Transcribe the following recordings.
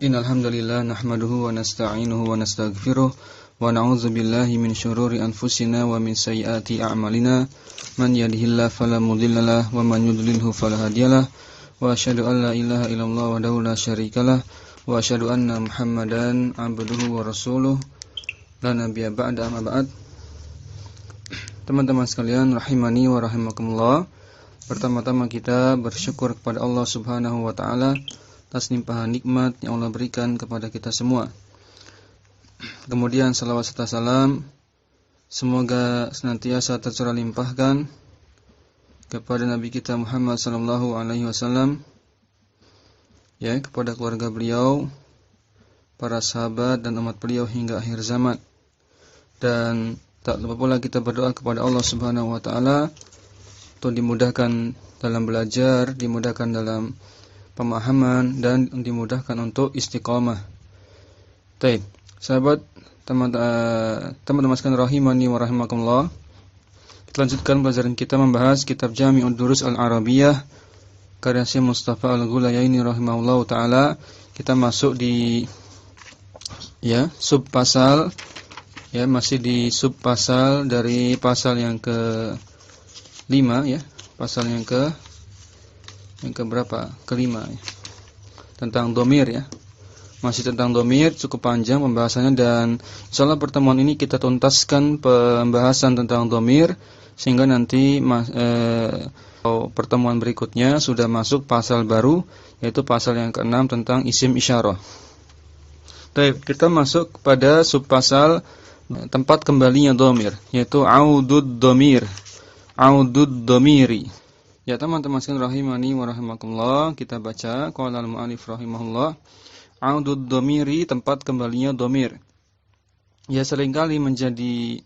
Innal hamdalillah nahmaduhu wa nasta'inuhu wa nastaghfiruh wa na'udzu billahi min syururi anfusina wa min sayyiati a'malina man yahdihillahu fala mudhillalah wa man yudlilhu fala hadiyalah wa asyhadu an la ilaha illallah wahdahu la syarikalah wa asyhadu anna Muhammadan 'abduhu wa rasuluh la nabiyya ba'da amma ba'd. Teman-teman sekalian rahimani wa rahimakumullah. Pertama-tama kita bersyukur kepada Allah Subhanahu wa taala atas limpahan nikmat yang Allah berikan kepada kita semua. Kemudian salawat serta salam semoga senantiasa tercurah limpahkan kepada Nabi kita Muhammad sallallahu alaihi wasallam, ya, kepada keluarga beliau, para sahabat dan umat beliau hingga akhir zaman. Dan tak lupa pula kita berdoa kepada Allah Subhanahu wa taala untuk dimudahkan dalam belajar, dimudahkan dalam pemahaman, dan dimudahkan untuk istiqamah. Baik, sahabat, teman-teman sekalian rahimani wa rahimakumullah. Kita lanjutkan pelajaran kita membahas kitab Jami'ud Durus Al-Arabiyah karya Syekh Mustafa Al-Ghulayaini rahimahullahu taala. Kita masuk di sub pasal, masih di sub pasal dari pasal yang ke-5, pasal yang keberapa? Kelima, tentang domir, Masih tentang domir, cukup panjang pembahasannya, dan insyaallah pertemuan ini kita tuntaskan pembahasan tentang domir sehingga nanti pertemuan berikutnya sudah masuk pasal baru, yaitu pasal yang ke-6 tentang isim isyarah. Baik, kita masuk kepada subpasal tempat kembalinya domir, yaitu audud domir, audud domiri. Ya, teman-teman sekalian rahimani wa rahimakumullah, kita baca qala al-mu'allif rahimahullah, audud domiri, tempat kembalinya domir. Ya, seringkali menjadi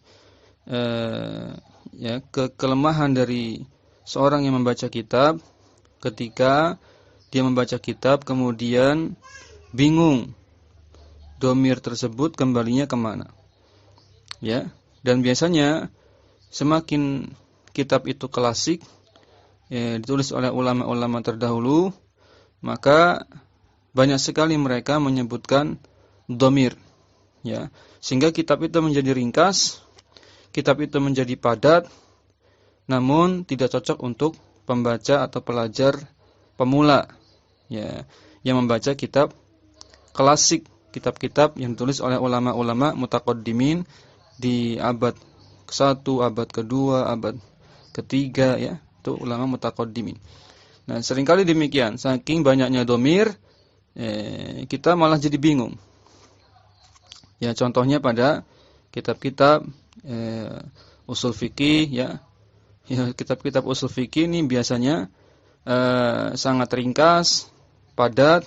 kelemahan dari seorang yang membaca kitab ketika dia membaca kitab kemudian bingung domir tersebut kembalinya kemana. Ya, dan biasanya semakin kitab itu klasik, ditulis oleh ulama-ulama terdahulu, maka banyak sekali mereka menyebutkan domir, sehingga kitab itu menjadi ringkas, kitab itu menjadi padat, namun tidak cocok untuk pembaca atau pelajar pemula, yang membaca kitab klasik, kitab-kitab yang ditulis oleh ulama-ulama mutaqaddimin di abad ke-1, abad ke-2, abad ke-3, itu ulama mutaqaddimin. Nah, seringkali demikian, saking banyaknya domir, kita malah jadi bingung. Ya, contohnya pada kitab-kitab usul fikih, kitab-kitab usul fikih ini biasanya sangat ringkas, padat,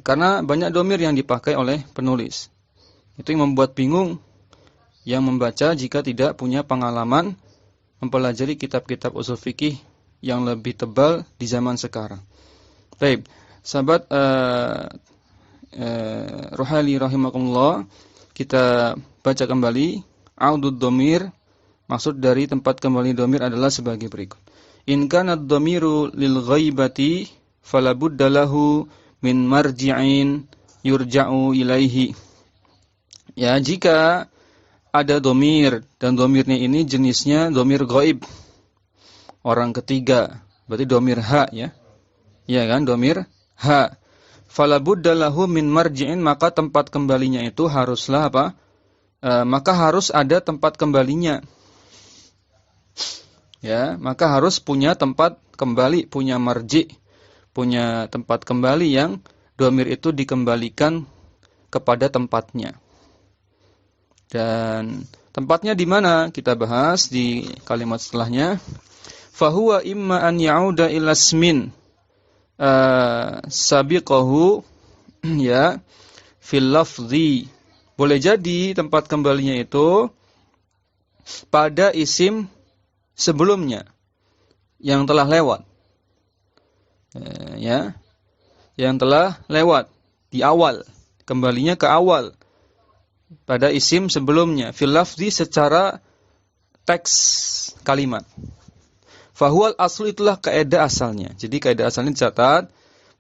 karena banyak domir yang dipakai oleh penulis. Itu yang membuat bingung yang membaca jika tidak punya pengalaman mempelajari kitab-kitab usul fikih yang lebih tebal di zaman sekarang. Baik, sahabat Ruhali rahimakumullah, kita baca kembali audud domir. Maksud dari tempat kembali domir adalah sebagai berikut. In kana ad-dhamiru lil ghaibati fala budda lahu min marji'in yurja'u ilaihi. Ya, jika ada domir, dan domirnya ini jenisnya domir ghaib, orang ketiga, berarti domir ha, domir ha. Fala budda lahu min marji'in, maka tempat kembalinya itu haruslah apa? Maka harus ada tempat kembalinya. Ya, maka harus punya tempat kembali, punya marji', punya tempat kembali yang domir itu dikembalikan kepada tempatnya. Dan tempatnya di mana? Kita bahas di kalimat setelahnya. Fahuwa imma an ya'uda ila ismin sabiqahu fil lafzi. Boleh jadi tempat kembalinya itu pada isim sebelumnya yang telah lewat. Yang telah lewat di awal, kembalinya ke awal pada isim sebelumnya, fil lafzi, secara teks kalimat. Fahuwal aslu, itulah kaidah asalnya. Jadi kaidah asalnya dicatat,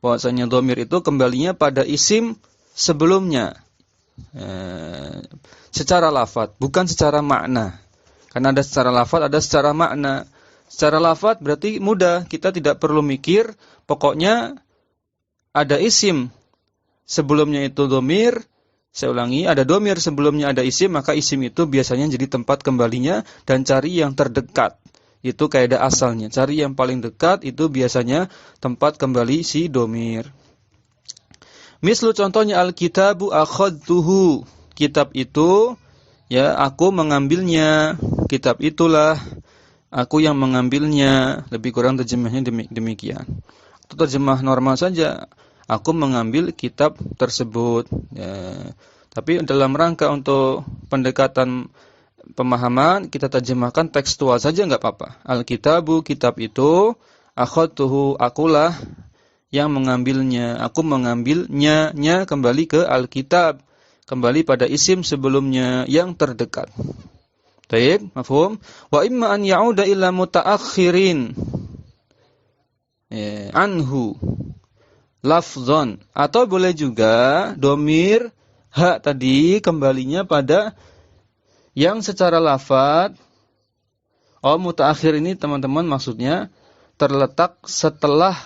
Bahwasanya dhamir itu kembalinya pada isim sebelumnya. Secara lafaz, bukan secara makna. Karena ada secara lafaz, ada secara makna. Secara lafaz berarti mudah, kita tidak perlu mikir, pokoknya ada isim sebelumnya itu dhamir. Saya ulangi, ada dhamir sebelumnya ada isim, maka isim itu biasanya jadi tempat kembalinya dan cari yang terdekat. Itu kaidah asalnya. Cari yang paling dekat itu biasanya tempat kembali si dhamir. Mislu contohnya al-kitabu akhadtuhu. Kitab itu, ya, aku mengambilnya. Kitab itulah aku yang mengambilnya. Lebih kurang terjemahnya demikian. Atau terjemah normal saja. Aku mengambil kitab tersebut. Ya. Tapi dalam rangka untuk pendekatan pemahaman, kita terjemahkan tekstual saja enggak apa-apa. Al-kitabu, kitab itu, akhadtuhu, akulah yang mengambilnya. Aku mengambilnya, kembali ke al-kitab. Kembali pada isim sebelumnya yang terdekat. Baik, mafhum? Wa imma an ya'uda ila mutaakhirin. Anhu. Lafzon, atau boleh juga dhamir ha tadi kembalinya pada yang secara lafaz. Mutaakhir ini teman-teman maksudnya terletak setelah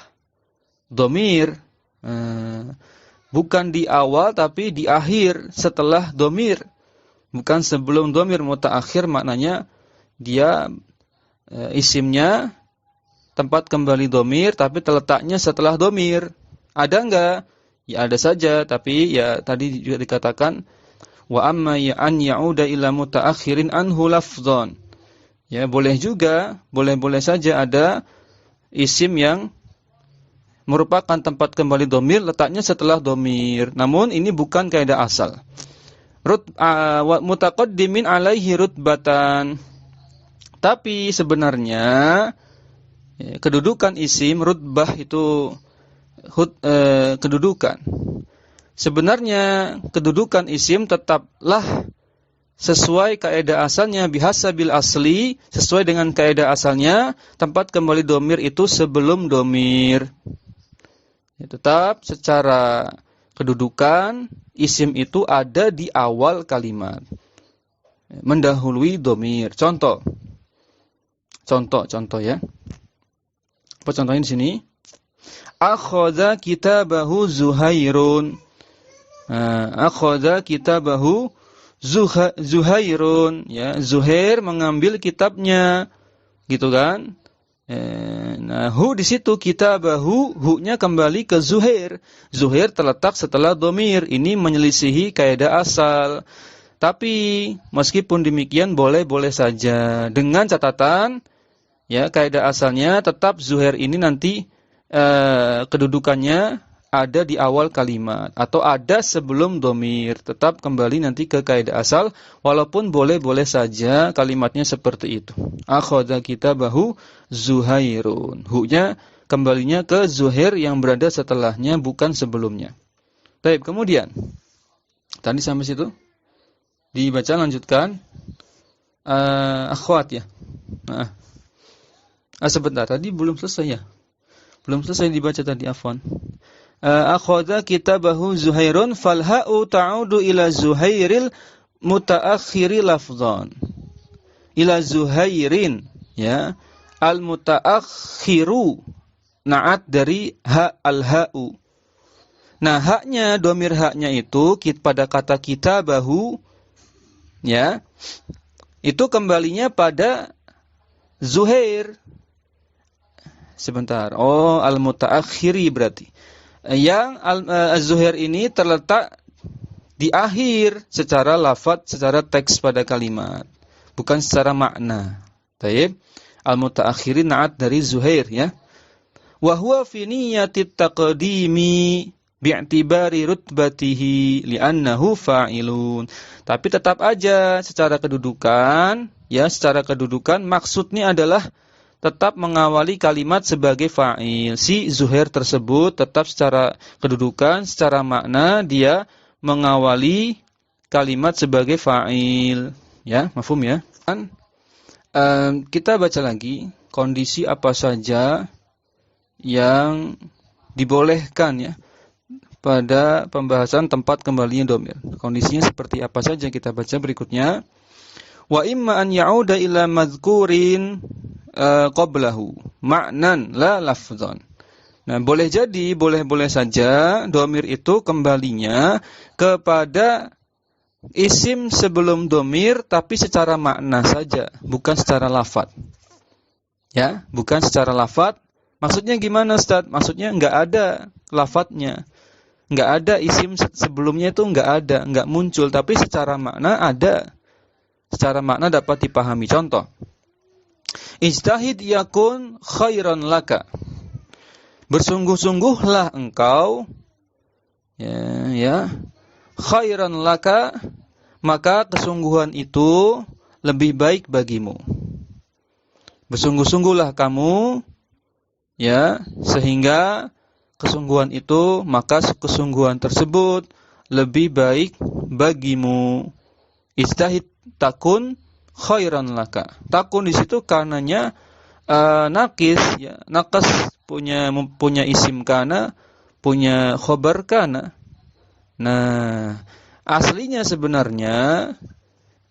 dhamir, bukan di awal tapi di akhir setelah dhamir, bukan sebelum dhamir. Mutaakhir maknanya dia isimnya tempat kembali dhamir tapi terletaknya setelah dhamir. Ada enggak? Ya ada saja, tapi ya tadi juga dikatakan wa amma ya an ya'uda ila mutaakhirin anhu lafzan. Ya, boleh juga, boleh saja ada isim yang merupakan tempat kembali dhamir letaknya setelah dhamir. Namun ini bukan kaidah asal. Mutaqaddimin alaihi rutbatan. Tapi sebenarnya kedudukan isim rutbah itu kedudukan. Sebenarnya kedudukan isim tetaplah sesuai kaidah asalnya bihasabil asli, sesuai dengan kaidah asalnya tempat kembali dhamir itu sebelum dhamir. Tetap secara kedudukan isim itu ada di awal kalimat, mendahului dhamir. Contoh ya. Apa contohnya di sini? Akhadha kitabahu Zuhairun. Akhadha kitabahu Zuhairun. Ya, Zuhair mengambil kitabnya, gitu kan? Hu di situ kitabahu, hu-nya kembali ke Zuhair. Zuhair terletak setelah dhamir. Ini menyelisihi kaidah asal. Tapi meskipun demikian boleh saja dengan catatan, ya, kaidah asalnya tetap Zuhair ini nanti kedudukannya ada di awal kalimat atau ada sebelum dhamir. Tetap kembali nanti ke kaidah asal, walaupun boleh saja kalimatnya seperti itu. Akhadha kitabahu Zuhairun. Hu-nya kembalinya ke Zuhair yang berada setelahnya, bukan sebelumnya. Baik, kemudian tadi sampai situ. Dibaca, lanjutkan. Akhwat ya. Sebentar, tadi belum selesai ya. Belum selesai dibaca tadi, afwan. Akhadha kitabahu Zuhairun falha'u ta'udu ila Zuhairil mutaakhiri lafzan. Ila Zuhairin, ya. Al mutaakhiru na'at dari ha al-ha'u. Nah, haknya, dhamir haknya itu pada kata kitabahu, ya. Itu kembalinya pada Zuhair. Sebentar. Al-mutaakhiri berarti. Yang az-Zuhair ini terletak di akhir secara lafaz, secara teks pada kalimat, bukan secara makna. Baik. Al-mutaakhiri na'at dari Zuhair, ya. Wa huwa fi niyyatit taqdimi bi'tibari rutbatihi li'annahu fa'ilun. Tapi tetap aja secara kedudukan, ya, secara kedudukan maksudnya adalah tetap mengawali kalimat sebagai fa'il. Si Zuhair tersebut tetap secara kedudukan, secara makna dia mengawali kalimat sebagai fa'il. Ya, mafhum ya? Kita baca lagi kondisi apa saja yang dibolehkan ya pada pembahasan tempat kembalinya domir. Kondisinya seperti apa saja kita baca berikutnya. Wa imma an ya'uda ila madhkurin qablahu ma'nan la lafzan. Nah, boleh saja domir itu kembalinya kepada isim sebelum domir tapi secara makna saja, bukan secara lafadz. Ya, bukan secara lafadz. Maksudnya gimana, Ustaz? Maksudnya enggak ada lafadznya. Enggak ada isim sebelumnya itu enggak muncul, tapi secara makna ada. Secara makna dapat dipahami. Contoh. Ijtahid yakun khairan laka. Bersungguh-sungguhlah engkau ya khairan laka, maka kesungguhan itu lebih baik bagimu. Bersungguh-sungguhlah kamu ya sehingga kesungguhan itu, maka kesungguhan tersebut lebih baik bagimu. Ijtahid takun khairan laka. Takun di situ karenanya nakis ya, nakas punya isim kana, punya khobar kana. Nah, aslinya sebenarnya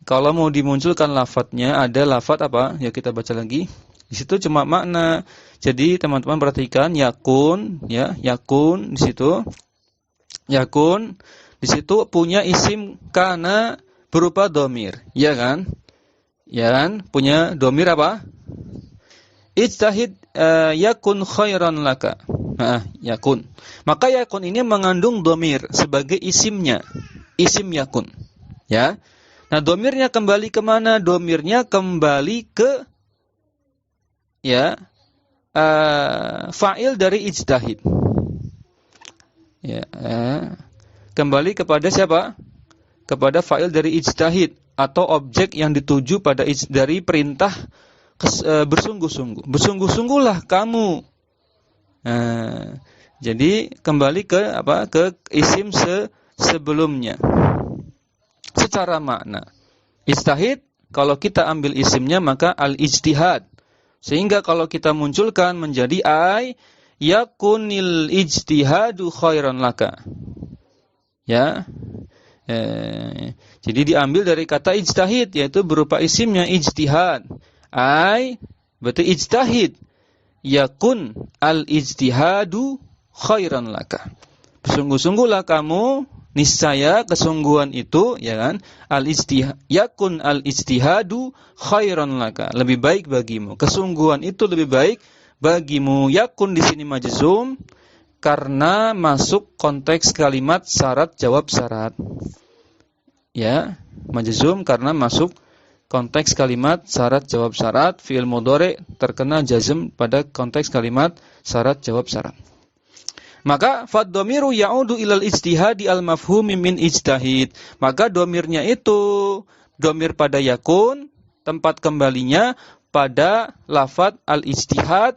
kalau mau dimunculkan lafadznya ada lafadz apa? Ya kita baca lagi. Di situ cuma makna. Jadi teman-teman perhatikan yakun ya, yakun di situ. Yakun di situ punya isim kana berupa domir, ya kan? Ya kan? Punya domir apa? Ijtahid yakun khairan laka. Nah, yakun. Maka yakun ini mengandung domir sebagai isimnya. Isim yakun. Ya. Nah, domirnya kembali kemana? Domirnya kembali ke ya fa'il dari ijtahid. Ya. Kembali kepada siapa? Kepada fa'il dari ijtahid atau objek yang dituju pada dari perintah bersungguh-sungguh. Bersungguh-sungguhlah kamu. Nah, jadi kembali ke apa? Ke isim sebelumnya. Secara makna. Ijtihad kalau kita ambil isimnya maka al-ijtihad. Sehingga kalau kita munculkan menjadi yakunil ijtihadu khairan laka. Ya. Jadi diambil dari kata ijtihad yaitu berupa isimnya ijtihad. Berarti ijtihad yakun al-ijtihadu khairan laka. Bersungguh-sungguhlah kamu, niscaya kesungguhan itu, ya kan? Yakun al-ijtihadu khairan laka. Lebih baik bagimu. Kesungguhan itu lebih baik bagimu. Yakun di sini majzum karena masuk konteks kalimat syarat jawab syarat. Ya, majzum karena masuk konteks kalimat syarat jawab syarat, fi'il mudhari terkena jazm pada konteks kalimat syarat jawab syarat. Maka fad-dhamiru ya'udu ilal ijtihadi al-mafhumi min ijtahid. Maka domirnya itu domir pada yakun, tempat kembalinya pada lafadz al-ijtihad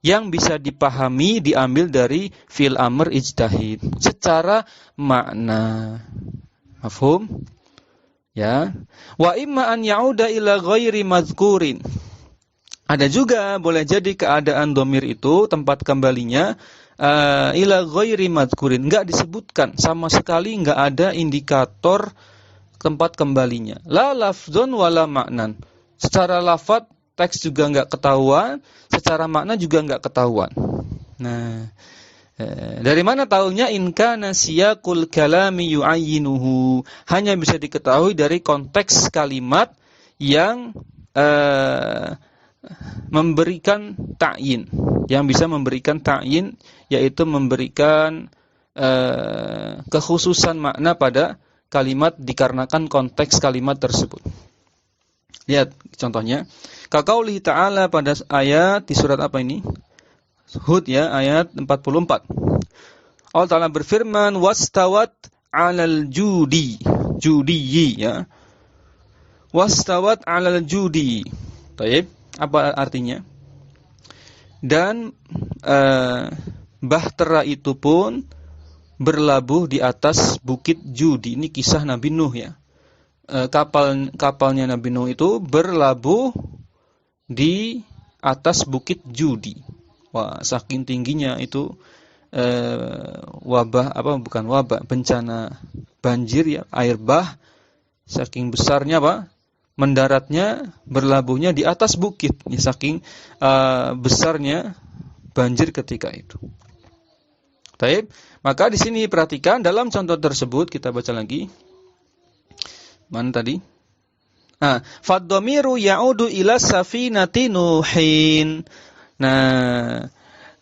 yang bisa dipahami diambil dari fi'il amr ijtahid secara makna. Mafhum? Ya. Wa imma an ya'uda ila ghairi mazkurin. Ada juga boleh jadi keadaan domir itu tempat kembalinya ila ghairi mazkurin, enggak disebutkan sama sekali, enggak ada indikator tempat kembalinya. La lafdzun wala ma'nan. Secara lafadz teks juga enggak ketahuan, secara makna juga enggak ketahuan. Nah, dari mana tahunya? In kana siyaqul kalami yu'ayyinuhu. Hanya bisa diketahui dari konteks kalimat yang memberikan ta'yin, yang bisa memberikan ta'yin, yaitu memberikan kekhususan makna pada kalimat dikarenakan konteks kalimat tersebut. Lihat contohnya. Kaqaulihi ta'ala pada ayat di surat apa ini? Hud ya, ayat 44. Allah Ta'ala berfirman, wastawat 'alal judi. Judi ya. Wastawat 'alal judi. Baik, apa artinya? Dan bahtera itu pun berlabuh di atas bukit Judi. Ini kisah Nabi Nuh ya. Kapalnya Nabi Nuh itu berlabuh di atas bukit Judi. Wah, saking tingginya itu wabah bukan wabah, bencana banjir ya, air bah saking besarnya mendaratnya, berlabuhnya di atas bukit ya, saking besarnya banjir ketika itu. Baik, maka di sini perhatikan dalam contoh tersebut, kita baca lagi. Mana tadi? Fad-dhamiru ya'udu ila safinati Nuhin. Nah,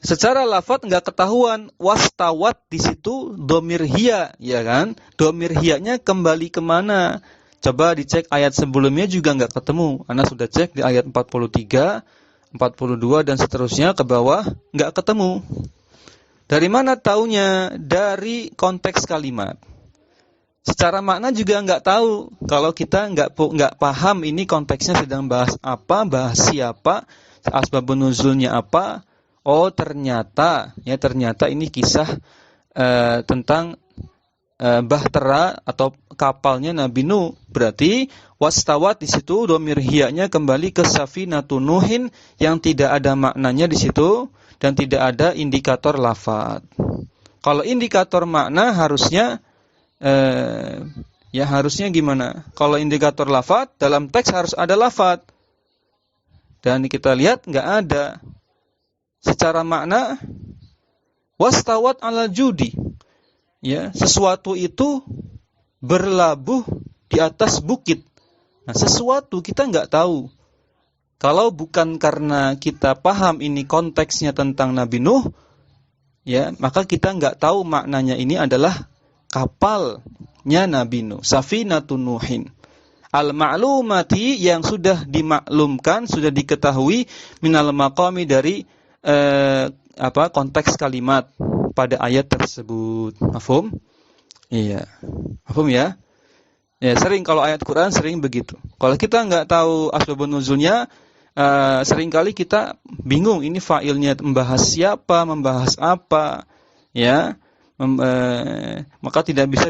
secara lafadz enggak ketahuan wastawat di situ dhamir hiya, ya kan? Dhamir hiyanya kembali kemana? Coba dicek ayat sebelumnya juga enggak ketemu. Anda sudah cek di ayat 43, 42 dan seterusnya ke bawah, enggak ketemu. Dari mana taunya? Dari konteks kalimat. Secara makna juga enggak tahu. Kalau kita enggak paham ini konteksnya sedang bahas apa, bahas siapa, asbabun nuzulnya apa. Oh, ternyata ini kisah tentang bahtera atau kapalnya Nabi Nuh. Berarti wastawat di situ dhamir hiyanya kembali ke safinatun Nuhin yang tidak ada maknanya di situ dan tidak ada indikator lafadz. Kalau indikator makna harusnya harusnya gimana? Kalau indikator lafadz dalam teks harus ada lafadz. Dan kita lihat enggak ada. Secara makna wastawat ala judi. Ya, sesuatu itu berlabuh di atas bukit. Nah, sesuatu kita enggak tahu. Kalau bukan karena kita paham ini konteksnya tentang Nabi Nuh, ya, maka kita enggak tahu maknanya ini adalah kapalnya Nabi Nuh, safinatun Nuhin. Al-ma'lumati yang sudah dimaklumkan, sudah diketahui minal maqami dari konteks kalimat pada ayat tersebut. Mafhum? Iya. Mafhum ya? Ya, sering kalau ayat Quran sering begitu. Kalau kita enggak tahu asbabun nuzulnya, seringkali kita bingung ini fa'ilnya membahas siapa, membahas apa, ya. Maka tidak bisa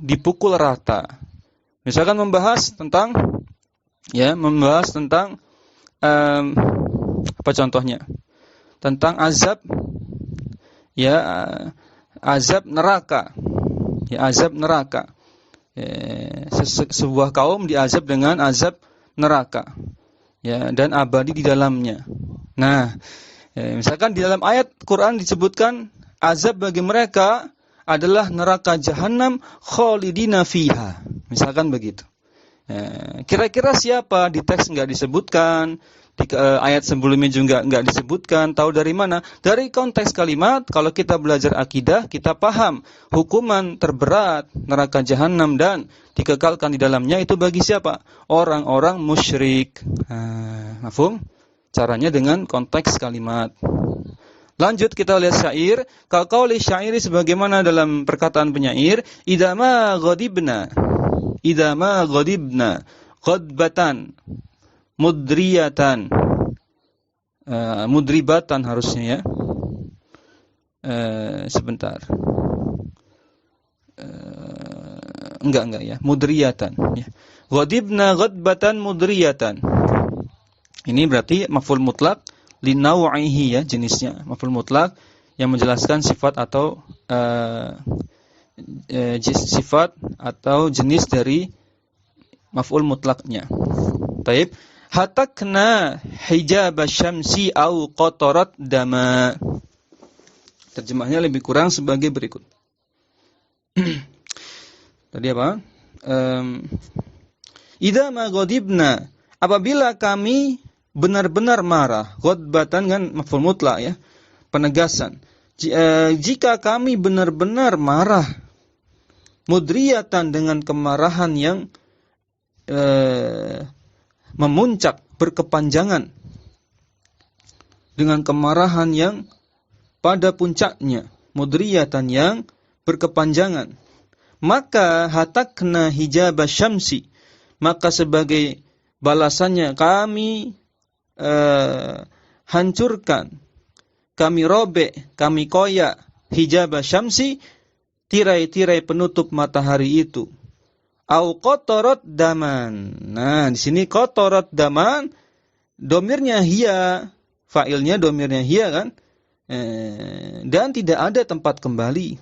dipukul rata. Misalkan membahas tentang apa contohnya? Tentang azab, ya, azab neraka. Ya, azab neraka. Sebuah kaum diazab dengan azab neraka. Ya, dan abadi di dalamnya. Nah, misalkan di dalam ayat Quran disebutkan azab bagi mereka adalah neraka jahanam khalidina fiha. Misalkan begitu. Kira-kira siapa? Di teks enggak disebutkan, di ayat sebelumnya juga enggak disebutkan. Tahu dari mana? Dari konteks kalimat. Kalau kita belajar akidah, kita paham hukuman terberat neraka jahanam dan dikekalkan di dalamnya itu bagi siapa? Orang-orang musyrik. Mafhum? Caranya dengan konteks kalimat. Lanjut kita lihat syair. Kaqauli syairi sebagaimana dalam perkataan penyair, idama ghadibna ghadbatan mudriyatan. Mudribatan harusnya ya. Sebentar. Enggak ya, mudriyatan ya. Ghadibna ghadbatan mudriyatan. Ini berarti maf'ul mutlaq linau'ihi ya, jenisnya maf'ul mutlaq yang menjelaskan sifat atau sifat atau jenis dari maf'ul mutlaqnya. Taib, hatakna hijab syamsi au qatarat dama. Terjemahnya lebih kurang sebagai berikut. Tadi apa? Idza ma ghadibna, apabila kami benar-benar marah, ghadbatan kan maf'ul mutlaq ya, penegasan. Jika kami benar-benar marah, mudriyatan dengan kemarahan yang memuncak, berkepanjangan, dengan kemarahan yang pada puncaknya, mudriyatan yang berkepanjangan, maka hatakna hijab syamsi, maka sebagai balasannya kami hancurkan, kami robek, kami koyak hijab syamsi, tirai-tirai penutup matahari itu. Au qatarat daman. Nah, di sini qatarat daman, domirnya hiya, fa'ilnya domirnya hiya kan? Dan tidak ada tempat kembali.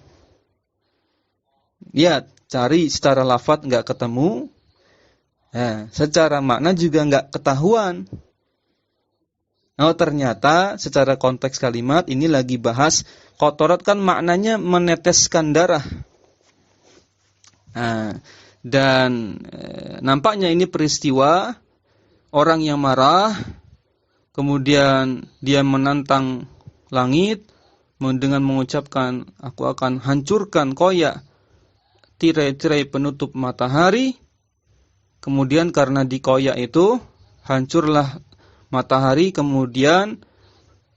Lihat, cari secara lafadz enggak ketemu. Secara makna juga enggak ketahuan. Oh, ternyata secara konteks kalimat ini lagi bahas qatarat, kan maknanya meneteskan darah. Dan nampaknya ini peristiwa orang yang marah, kemudian dia menantang langit dengan mengucapkan, aku akan hancurkan koyak tirai-tirai penutup matahari. Kemudian karena dikoyak itu hancurlah matahari, kemudian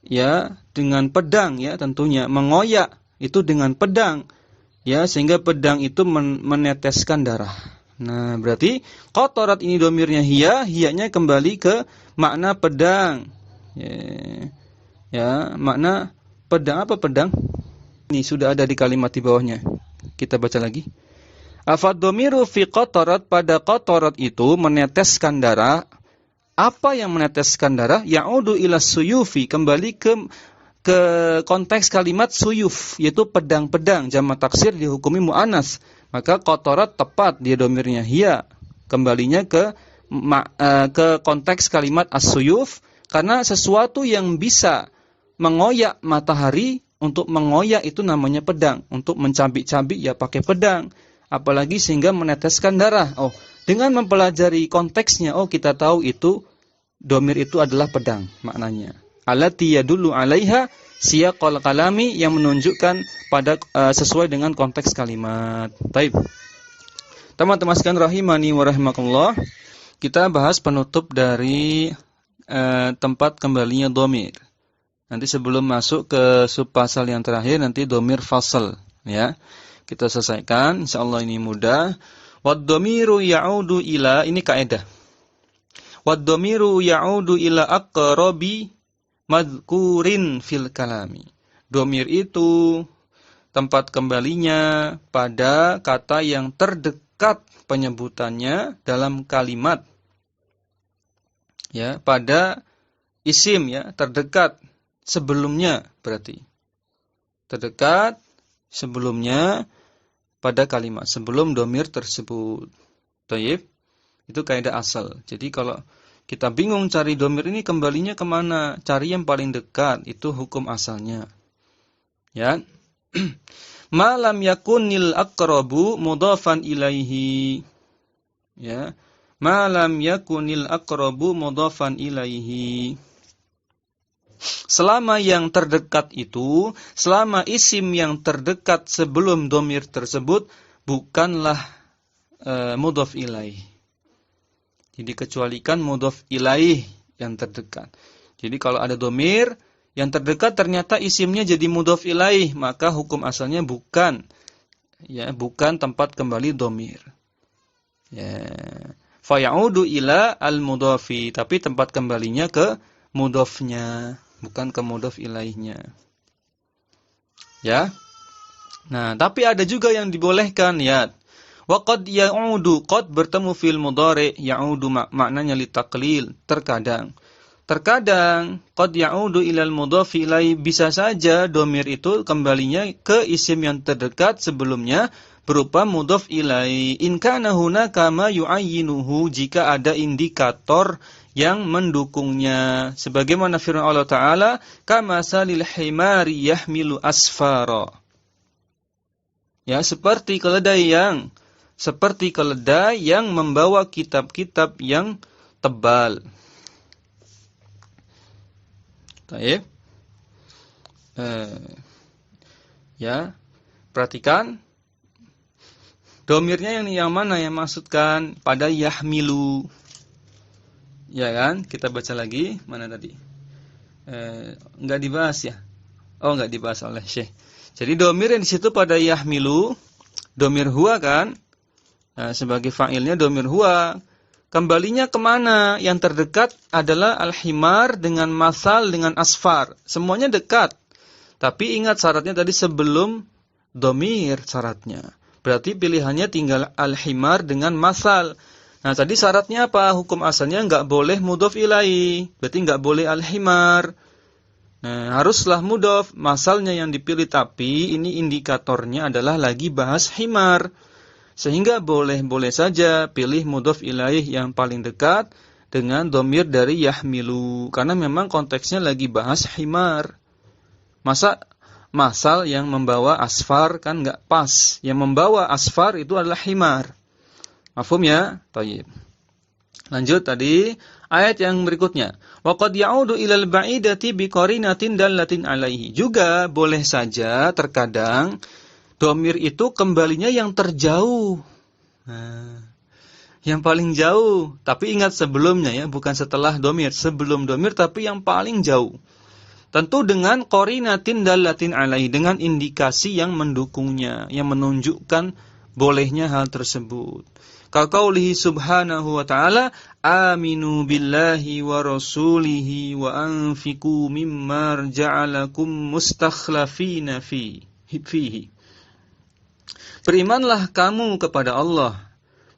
ya dengan pedang, ya tentunya mengoyak itu dengan pedang, ya sehingga pedang itu meneteskan darah. Nah, berarti qatarat ini domirnya hiya-nya kembali ke makna pedang. Ya, makna pedang. Apa pedang? Ini sudah ada di kalimat di bawahnya. Kita baca lagi. Afad-domiru fi qatarat, pada qatarat itu meneteskan darah. Apa yang meneteskan darah? Ya'udu ila suyufi, kembali ke konteks kalimat suyuf, yaitu pedang-pedang. Jamak taksir dihukumi mu'anas. Maka qatarat tepat dia domirnya hiya, kembalinya ke konteks kalimat as-suyuf, karena sesuatu yang bisa mengoyak matahari, untuk mengoyak itu namanya pedang. Untuk mencabik-cabik ya pakai pedang. Apalagi sehingga meneteskan darah. Oh, dengan mempelajari konteksnya, oh kita tahu itu domir itu adalah pedang maknanya. Allati yadullu 'alaiha siyaqul kalami, yang menunjukkan pada sesuai dengan konteks kalimat. Baik. Teman-teman sekalian rahimani wa rahimakumullah, kita bahas penutup dari tempat kembalinya domir. Nanti sebelum masuk ke subpasal yang terakhir, nanti domir fasal, ya. Kita selesaikan, insyaallah ini mudah. Wad-dhamiru ya'udu ila, ini kaidah. Wad-dhamiru ya'udu ila aqrabi madhkurin fil kalami. Dhamir itu tempat kembalinya pada kata yang terdekat penyebutannya dalam kalimat. Ya, pada isim, ya, terdekat sebelumnya berarti. Terdekat sebelumnya pada kalimat, sebelum domir tersebut. Taib, itu kaidah asal. Jadi kalau kita bingung cari domir ini kembalinya kemana, cari yang paling dekat, itu hukum asalnya. Ya, ma lam yakunil aqrabu mudhafan ilaihi. Ya, ma lam yakunil aqrabu mudhafan ilaihi. Selama yang terdekat itu, selama isim yang terdekat sebelum domir tersebut bukanlah mudhaf ilaih. Jadi kecualikan mudhaf ilaih yang terdekat. Jadi kalau ada domir yang terdekat ternyata isimnya jadi mudhaf ilaih, maka hukum asalnya bukan, ya, bukan tempat kembali domir. Ya, fa ya'udu ila al-mudhafi, tapi tempat kembalinya ke mudhafnya, bukan ke mudhaf ilaihnya. Ya. Nah, tapi ada juga yang dibolehkan, ya. Wa qad ya'udu, qad bertemu fil mudhari', ya'udu maknanya litaqlil, terkadang. Terkadang qad ya'udu ilal mudhafi ilaihi, bisa saja domir itu kembalinya ke isim yang terdekat sebelumnya berupa mudhaf ilaihi. In kana hunaka ma yu'ayyinuhu, jika ada indikator yang mendukungnya, sebagaimana firman Allah Ta'ala, kama salil himari yahmilu asfara. Ya, seperti keledai yang membawa kitab-kitab yang tebal. Baik. Ya, perhatikan domirnya yang mana yang maksudkan pada yahmilu. Ya kan? Kita baca lagi, mana tadi? Enggak dibahas ya? Oh, enggak dibahas oleh Syekh. Jadi domir yang di situ pada yahmilu, domir huwa kan? Sebagai fa'ilnya domir huwa. Kembalinya kemana? Yang terdekat adalah al-himar dengan masal dengan asfar. Semuanya dekat. Tapi ingat syaratnya tadi sebelum domir syaratnya. Berarti pilihannya tinggal al-himar dengan masal. Nah, tadi syaratnya apa? Hukum asalnya enggak boleh mudhaf ilaihi. Berarti enggak boleh al-himar. Nah, haruslah mudhof, masalnya yang dipilih, tapi ini indikatornya adalah lagi bahas himar. Sehingga boleh-boleh saja pilih mudhof ilaih yang paling dekat dengan dhamir dari yahmilu, karena memang konteksnya lagi bahas himar. Masa masal yang membawa asfar kan enggak pas. Yang membawa asfar itu adalah himar. Mafhum ya? Thayyib. Lanjut tadi ayat yang berikutnya. Wa qad ya'udu ilal ba'idati biqarinatin dallatin alaihi. Juga boleh saja terkadang dhamir itu kembalinya yang terjauh. Nah, yang paling jauh. Tapi ingat sebelumnya ya, bukan setelah dhamir, sebelum dhamir tapi yang paling jauh. Tentu dengan qarinatin dallatin alaihi, dengan indikasi yang mendukungnya, yang menunjukkan bolehnya hal tersebut. Kaqaulihi subhanahu wa ta'ala, aminu billahi wa rasulihi wa anfiqu mimma ja'alakum mustakhlafina fihi. Berimanlah kamu kepada Allah,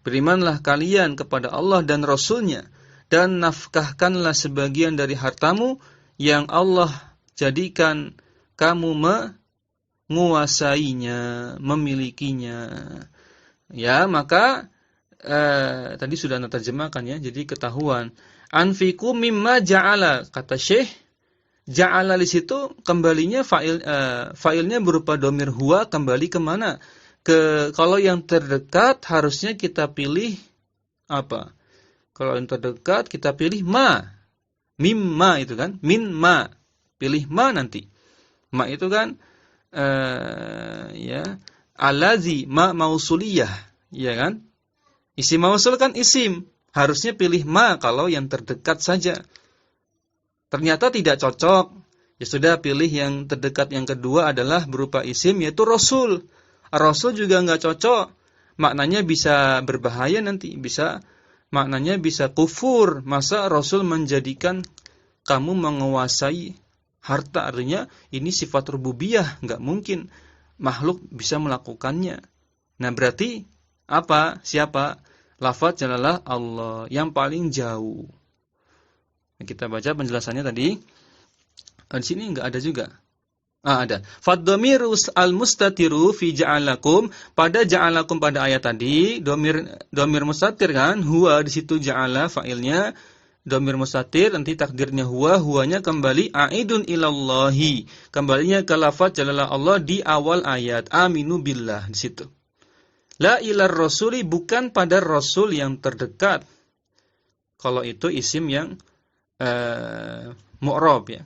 berimanlah kalian kepada Allah dan Rasulnya, dan nafkahkanlah sebagian dari hartamu yang Allah jadikan kamu menguasainya, memilikinya. Ya, maka tadi sudah Anda terjemahkan ya, jadi ketahuan. Anfiqu mimma ja'ala, kata Syekh, ja'ala di situ kembalinya fa'ilnya berupa dhamir huwa, kembali kemana? Kalau yang terdekat harusnya kita pilih apa? Kalau yang terdekat kita pilih ma. Mimma itu kan, min ma. Pilih ma nanti. Ma itu kan ya, alazi ma mausuliyah, ya kan? Isim mausul kan isim. Harusnya pilih ma kalau yang terdekat saja. Ternyata tidak cocok. Ya sudah, pilih yang terdekat yang kedua adalah berupa isim, yaitu rasul. Rasul juga enggak cocok. Maknanya bisa berbahaya nanti, maknanya bisa kufur. Masa Rasul menjadikan kamu menguasai harta, artinya ini sifat rububiyah, enggak mungkin makhluk bisa melakukannya. Nah, berarti apa? Siapa? Lafaz adalah Allah yang paling jauh. Nah, kita baca penjelasannya tadi. Di sini enggak ada juga. Ada. Fadhamirus al-mustatiru fi ja'alakum, pada ja'alakum pada ayat tadi, dhamir mustatir kan, huwa di situ ja'ala fa'ilnya, dhamir mustatir, nanti takdirnya huwanya kembali aidun ilallahi, kembalinya ke lafaz jalala Allah di awal ayat, aminu billah di situ. La ilar rasuli, bukan pada rasul yang terdekat. Kalau itu isim yang mu'rab ya.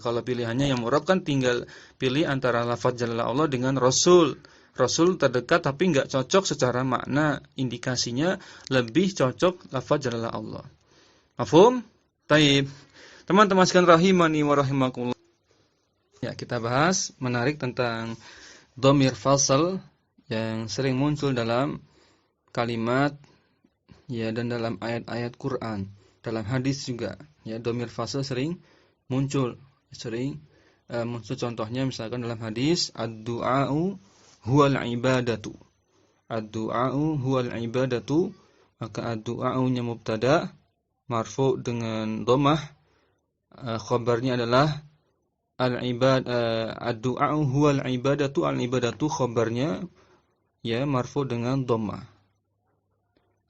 Kalau pilihannya yang mu'rab kan tinggal pilih antara lafaz jalala Allah dengan rasul. Rasul terdekat tapi enggak cocok secara makna, indikasinya lebih cocok lafaz jalala Allah. Mafhum? Taib. Teman-teman sekalian rahimani wa rahimakumullah. Ya, kita bahas menarik tentang dhamir fasl yang sering muncul dalam kalimat ya, dan dalam ayat-ayat Quran, dalam hadis juga. Ya, dhamir fasl sering muncul. Contohnya misalkan dalam hadis, ad-du'a'u huwal ibadatu. Ad-du'a'u huwal ibadatu, maka ad-du'a'unya mubtada marfu dengan dhammah, khabarnya adalah ad-du'a'u huwal ibadatu, al-ibadatu khabarnya ya marfu dengan dhammah.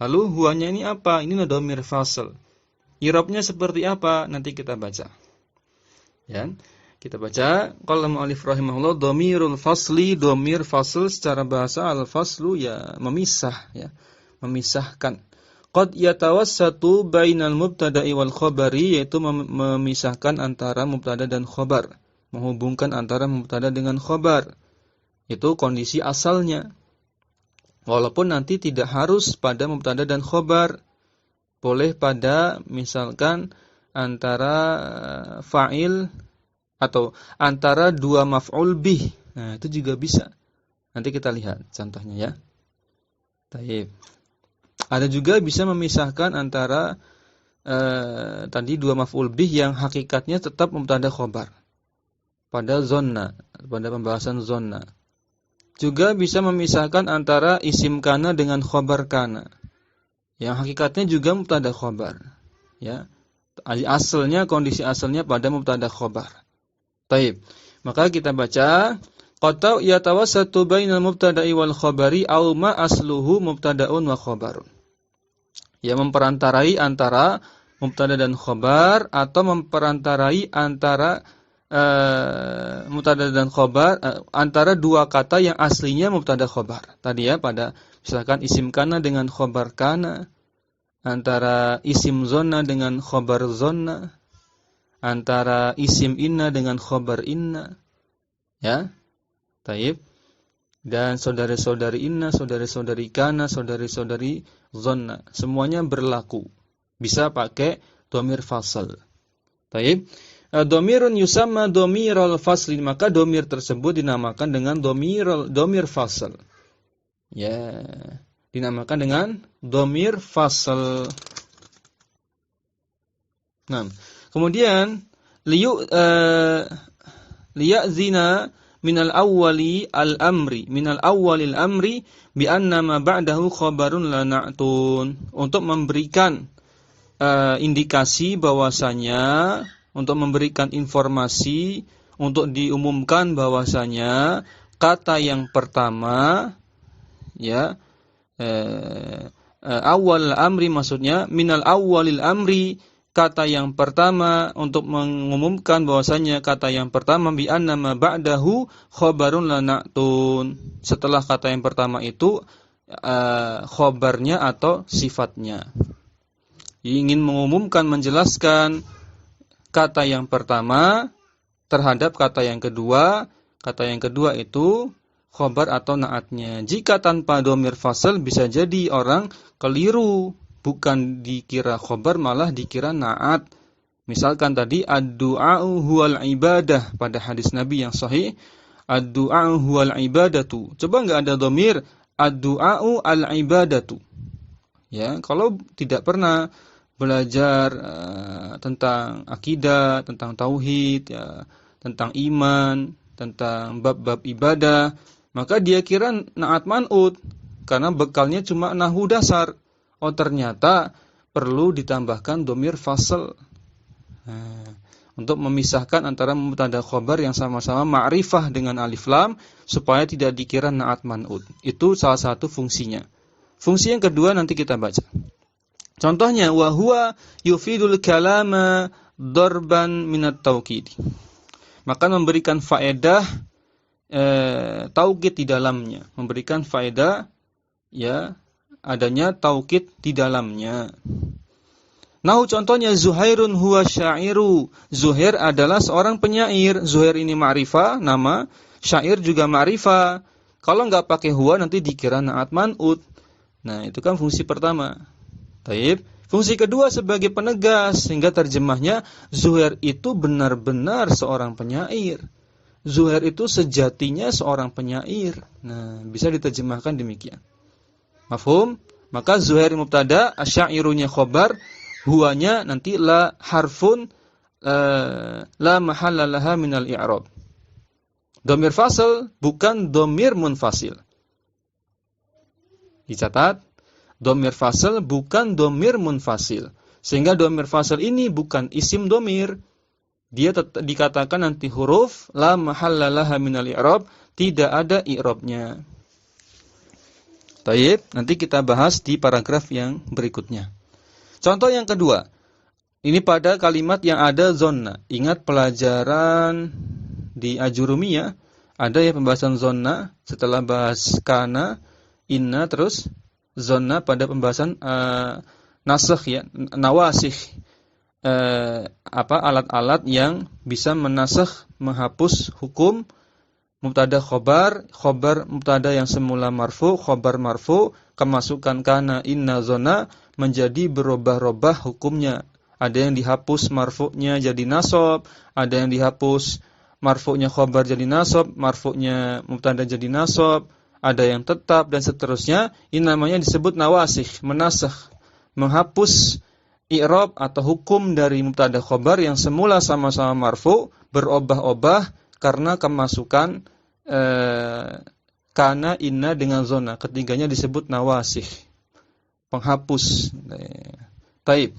Lalu huwanya ini apa? Ini dhamir fasl. I'rabnya seperti apa? Nanti kita baca. Ya, kita baca. Qala mu'allif rahimahullah, dhamirul fasli, dhamir fasl secara bahasa al-faslu ya memisah ya, memisahkan. Qad yatawassatu bainal mubtada'i wal khabari, yaitu memisahkan antara mubtada dan khabar, menghubungkan antara mubtada dengan khabar. Itu kondisi asalnya. Walaupun nanti tidak harus pada mubtada dan khabar. Boleh pada misalkan antara fa'il atau antara dua maf'ul bih. Nah, itu juga bisa. Nanti kita lihat contohnya ya. Baik. Ada juga bisa memisahkan antara tadi dua maf'ul bih yang hakikatnya tetap mubtada khabar. Pada zonna, pada pembahasan zonna. Juga bisa memisahkan antara isim kana dengan khabar kana, yang hakikatnya juga mubtada khabar. Ya. Asalnya, kondisi asalnya pada mubtada khobar. Taib. Maka kita baca qad yatawassatu bainal mubtada'i wal khabari aw ma asluhu mubtada'un wa khabarun. Ya, memperantarai antara mubtada dan khabar atau memperantarai antara mubtada dan khabar antara dua kata yang aslinya mubtada khabar. Tadi ya, pada misalkan isim kana dengan khabar kana, antara isim zonna dengan khabar zonna, antara isim inna dengan khabar inna. Ya. Taib. Dan saudari-saudari inna, saudari-saudari kana, saudari-saudari zonna, semuanya berlaku. Bisa pakai dhamir fasl. Taib. Dhamirun yusamma dhamirul fasli, maka dhamir tersebut dinamakan dengan dhamir fasl. Ya, dinamakan dengan dhamir fasl. Nah, kemudian liya'zina minal awwalil amri bi anna ma ba'dahu khabarun la na'tun, untuk memberikan indikasi bahwasanya, untuk memberikan informasi, untuk diumumkan bahwasanya kata yang pertama, ya, awal amri maksudnya minal awwalil amri, kata yang pertama, untuk mengumumkan bahwasanya kata yang pertama bi anna ma ba'dahu khabarun la na'tun, setelah kata yang pertama itu khabarnya atau sifatnya. Ingin mengumumkan, menjelaskan kata yang pertama terhadap kata yang kedua. Kata yang kedua itu khabar atau na'atnya. Jika tanpa dhamir fasl bisa jadi orang keliru, bukan dikira khabar malah dikira na'at. Misalkan tadi ad-du'a'u huwal ibadah, pada hadis Nabi yang sahih, ad-du'a'u huwal ibadatu. Coba enggak ada dhamir ad-du'a'u al-ibadatu. Ya, kalau tidak pernah belajar tentang akidah, tentang tauhid, ya, tentang iman, tentang bab-bab ibadah, maka dia kira na'at man'ut karena bekalnya cuma nahwu dasar. Oh, ternyata perlu ditambahkan dhamir fasl untuk memisahkan antara mubtada khabar yang sama-sama ma'rifah dengan alif lam supaya tidak dikira na'at man'ut. Itu salah satu fungsinya. Fungsi yang kedua nanti kita baca. Contohnya wa huwa yufidul kalama darban minat taukid. Maka memberikan faedah taukid di dalamnya, memberikan faedah ya adanya taukid di dalamnya. Nahu contohnya Zuhairun huwa syairu. Zuhair adalah seorang penyair. Zuhair ini ma'rifah, nama. Syair juga ma'rifah. Kalau enggak pakai huwa nanti dikira na'at man'ut. Nah, itu kan fungsi pertama. Taib. Fungsi kedua sebagai penegas, sehingga terjemahnya Zuhair itu benar-benar seorang penyair. Zuhair itu sejatinya seorang penyair. Nah, bisa diterjemahkan demikian. Mafhum? Maka Zuhair mubtada, asyairunya khobar, huwanya nanti la harfun la mahalla laha minal i'rab. Dhamir fasl bukan dhamir munfasil. Dicatat, dhamir fasl bukan dhamir munfasil. Sehingga dhamir fasl ini bukan isim dhamir. Dia dikatakan nanti huruf la mahalla laha minal i'rab, tidak ada i'rabnya. Baik, nanti kita bahas di paragraf yang berikutnya. Contoh yang kedua. Ini pada kalimat yang ada zonna. Ingat pelajaran di Ajurumiyah, ada ya pembahasan zonna, setelah bahas kana, inna, terus zonna pada pembahasan nasakh ya, nawasikh. Alat-alat yang bisa menasakh, menghapus hukum mubtada khobar, khobar mubtada yang semula marfu, khobar marfu, kemasukan kana, inna, zonna menjadi berubah-ubah hukumnya. Ada yang dihapus marfu'nya jadi nasab, ada yang dihapus marfu'nya khobar jadi nasab, marfu'nya mubtada jadi nasab, ada yang tetap dan seterusnya. Ini namanya disebut nawasikh, menasakh, menghapus i'rab atau hukum dari mubtada khobar yang semula sama-sama marfu berubah-ubah karena kemasukan kana, inna dengan zona. Ketiganya disebut nawasikh, penghapus. Taib.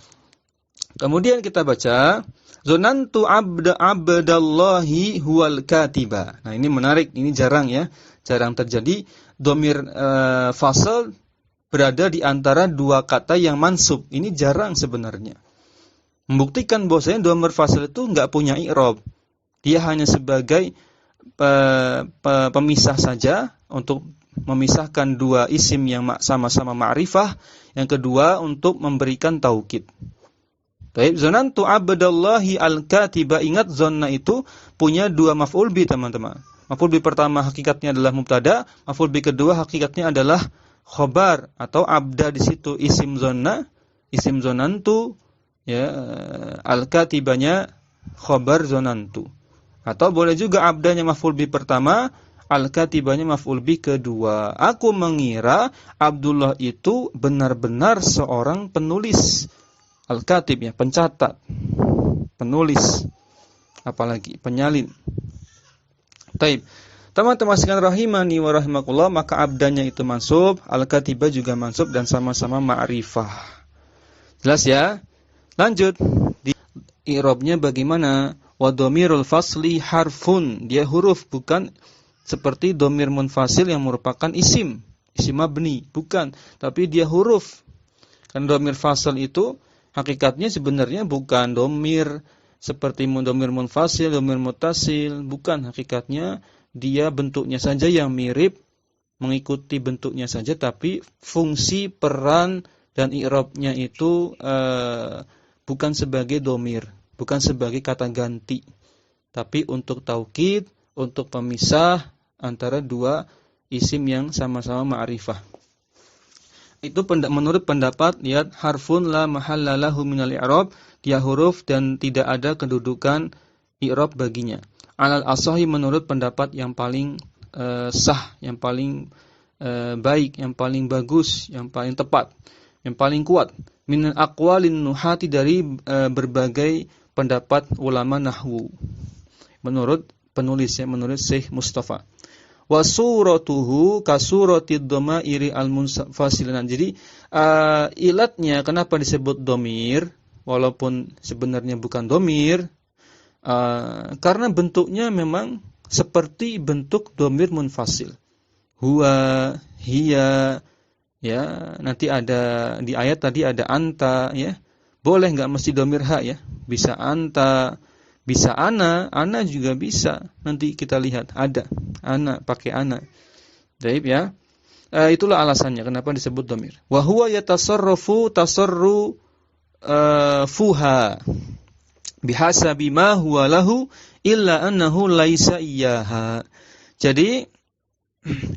Kemudian kita baca zonantu abdallahi huwal katiba. Nah, ini menarik, ini jarang ya. Jarang terjadi dhamir fasal berada di antara dua kata yang mansub. Ini jarang sebenarnya. Membuktikan bahwasanya dhamir fasal itu enggak punya i'rab. Dia hanya sebagai pemisah saja untuk memisahkan dua isim yang sama-sama ma'rifah, yang kedua untuk memberikan taukid. Baik, zonantu abdallahi al-katiba. Ingat, zonna itu punya dua maf'ul bi, teman-teman. Maf'ul bi pertama hakikatnya adalah mubtada, maf'ul bi kedua hakikatnya adalah khobar atau abda. Di situ isim zonna, isim zonantu, ya, al-katibanya khobar zonantu. Atau boleh juga abdanya maf'ul bi pertama, al-katibanya maf'ul bi kedua. Aku mengira Abdullah itu benar-benar seorang penulis. Al-katib ya, pencatat, penulis, apalagi penyalin. Taib. Teman-teman sekalian rahimani wa rahimakumullah, maka abdanya itu mansub, al-katibah juga mansub dan sama-sama ma'rifah. Jelas ya? Lanjut. Di i'rabnya bagaimana? Wa dhamirul fasli harfun. Dia huruf, bukan seperti dhamir munfasil yang merupakan isim mabni, bukan, tapi dia huruf. Kan dhamir fasal itu hakikatnya sebenarnya bukan dhamir seperti dhamir munfasil, dhamir muttasil, bukan. Hakikatnya dia bentuknya saja yang mirip, mengikuti bentuknya saja, tapi fungsi, peran dan i'rabnya itu bukan sebagai dhamir, bukan sebagai kata ganti, tapi untuk taukid, untuk pemisah antara dua isim yang sama-sama ma'rifah. Itu menurut pendapat, lihat, harfun la mahalla lahu minal i'rab, dia huruf dan tidak ada kedudukan i'rab baginya. Alal asahi, menurut pendapat yang paling sah, yang paling baik, yang paling bagus, yang paling tepat, yang paling kuat. Min aqwalin nuhati, dari berbagai pendapat ulama nahwu. Menurut penulisnya, menurut Syekh Mustafa. Wa suratuhu kasuratid dhamairi al-munfasilan. Jadi ilatnya kenapa disebut dhamir walaupun sebenarnya bukan dhamir, karena bentuknya memang seperti bentuk dhamir munfasil. Huwa, hiya, ya, nanti ada di ayat tadi ada anta, ya. Boleh enggak mesti dhamir ha, ya. Bisa anta, bisa ana juga bisa. Nanti kita lihat ada ana, pakai ana. Baik ya. Itulah alasannya kenapa disebut dhamir. Wa huwa yatasarrafu tasarru fuha bihasabi ma huwa lahu illa annahu laisa iyyaha. Jadi